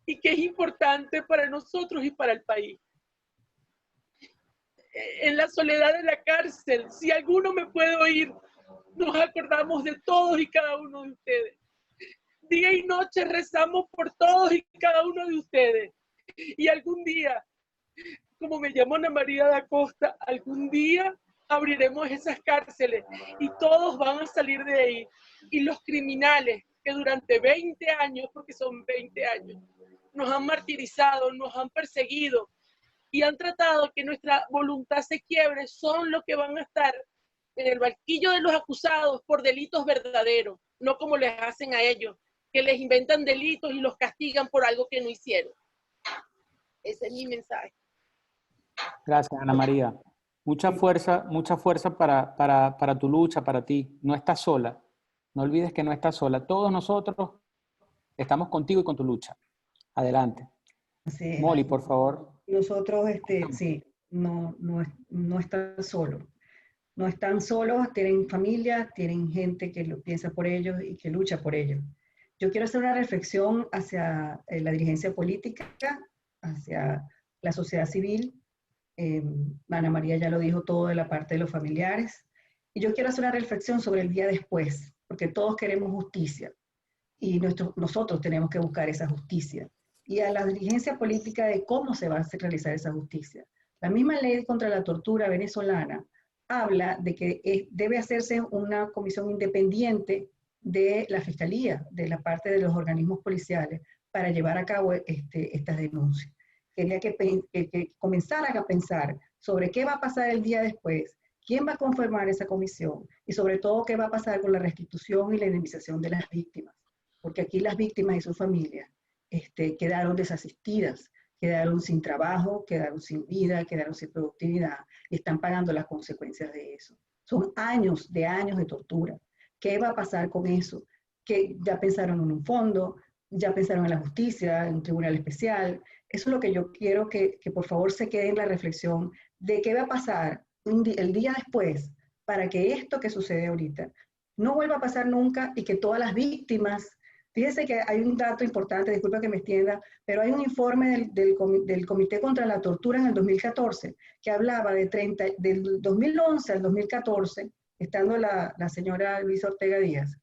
y que es importante para nosotros y para el país. En la soledad de la cárcel, si alguno me puede oír, nos acordamos de todos y cada uno de ustedes. Día y noche rezamos por todos y cada uno de ustedes. Y algún día, como me llamo Ana María da Costa, algún día abriremos esas cárceles y todos van a salir de ahí. Y los criminales que durante 20 años, porque son 20 años, nos han martirizado, nos han perseguido y han tratado que nuestra voluntad se quiebre, son los que van a estar en el banquillo de los acusados por delitos verdaderos, no como les hacen a ellos, que les inventan delitos y los castigan por algo que no hicieron. Ese es mi mensaje. Gracias, Ana María. Mucha fuerza para tu lucha, para ti. No estás sola. No olvides que no estás sola. Todos nosotros estamos contigo y con tu lucha. Adelante. Sí. Molly, por favor. Nosotros, sí, no están solos. No están solos, tienen familia, tienen gente que lo piensa por ellos y que lucha por ellos. Yo quiero hacer una reflexión hacia la dirigencia política, hacia la sociedad civil. Ana María ya lo dijo todo de la parte de los familiares. Y yo quiero hacer una reflexión sobre el día después, porque todos queremos justicia y nosotros tenemos que buscar esa justicia. Y a la dirigencia política de cómo se va a realizar esa justicia. La misma ley contra la tortura venezolana habla de que debe hacerse una comisión independiente de la Fiscalía, de la parte de los organismos policiales, para llevar a cabo estas denuncias. Quería que comenzaran a pensar sobre qué va a pasar el día después, quién va a conformar esa comisión y sobre todo qué va a pasar con la restitución y la indemnización de las víctimas. Porque aquí las víctimas y sus familias quedaron desasistidas, quedaron sin trabajo, quedaron sin vida, quedaron sin productividad y están pagando las consecuencias de eso. Son años de tortura. ¿Qué va a pasar con eso? Que ya pensaron en un fondo, ya pensaron en la justicia, en un tribunal especial. Eso es lo que yo quiero que por favor se quede en la reflexión de qué va a pasar el día después para que esto que sucede ahorita no vuelva a pasar nunca y que todas las víctimas. Fíjense que hay un dato importante, disculpa que me extienda, pero hay un informe del Comité contra la Tortura en el 2014 que hablaba del 2011 al 2014, estando la señora Luisa Ortega Díaz,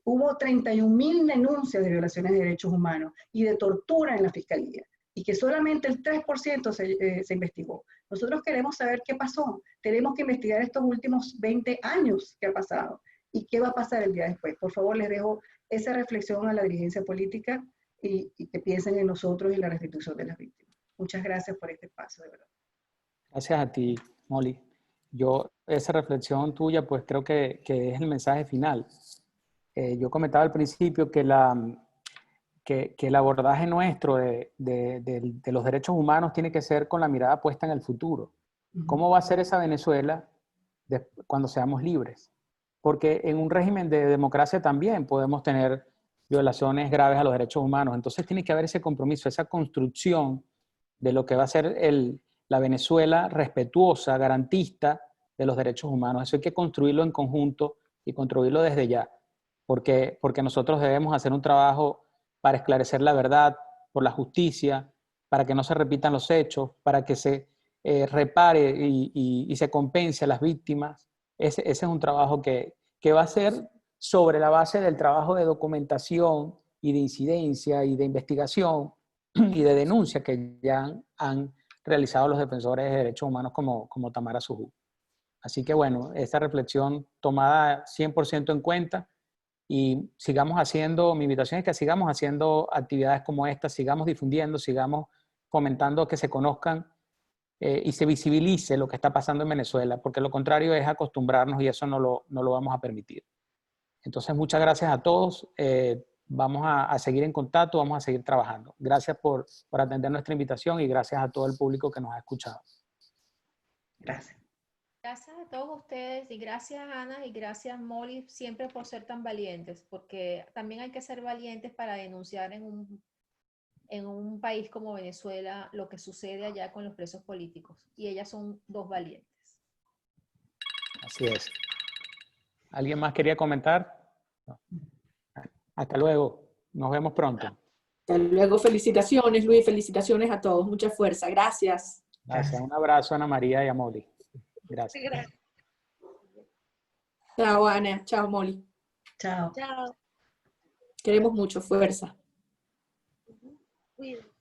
hubo 31.000 denuncias de violaciones de derechos humanos y de tortura en la Fiscalía, y que solamente el 3% se investigó. Nosotros queremos saber qué pasó. Tenemos que investigar estos últimos 20 años que ha pasado y qué va a pasar el día después. Por favor, les dejo esa reflexión a la dirigencia política y que piensen en nosotros y la restitución de las víctimas. Muchas gracias por este espacio, de verdad. Gracias a ti, Molly. Esa reflexión tuya, pues creo que es el mensaje final. Yo comentaba al principio que el abordaje nuestro de los derechos humanos tiene que ser con la mirada puesta en el futuro. ¿Cómo va a ser esa Venezuela cuando seamos libres? Porque en un régimen de democracia también podemos tener violaciones graves a los derechos humanos. Entonces tiene que haber ese compromiso, esa construcción de lo que va a ser la Venezuela respetuosa, garantista de los derechos humanos. Eso hay que construirlo en conjunto y construirlo desde ya. Porque nosotros debemos hacer un trabajo para esclarecer la verdad, por la justicia, para que no se repitan los hechos, para que repare y se compense a las víctimas. Ese es un trabajo que va a ser sobre la base del trabajo de documentación y de incidencia y de investigación y de denuncia que ya han realizado los defensores de derechos humanos como Tamara Sujú. Así que bueno, esta reflexión tomada 100% en cuenta, y sigamos haciendo, mi invitación es que sigamos haciendo actividades como esta, sigamos difundiendo, sigamos fomentando que se conozcan y se visibilice lo que está pasando en Venezuela, porque lo contrario es acostumbrarnos y eso no lo vamos a permitir. Entonces, muchas gracias a todos. Vamos a seguir en contacto, vamos a seguir trabajando. Gracias por atender nuestra invitación y gracias a todo el público que nos ha escuchado. Gracias. Gracias a todos ustedes y gracias Ana y gracias Molly siempre por ser tan valientes, porque también hay que ser valientes para denunciar en un país como Venezuela lo que sucede allá con los presos políticos. Y ellas son dos valientes. Así es. ¿Alguien más quería comentar? No. Hasta luego. Nos vemos pronto. Hasta luego. Felicitaciones, Luis. Felicitaciones a todos. Mucha fuerza. Gracias. Gracias. Un abrazo a Ana María y a Molly. Gracias. Gracias. Chao, Ana. Chao, Molly. Chao. Chao. Queremos mucho. Fuerza. Cuídense.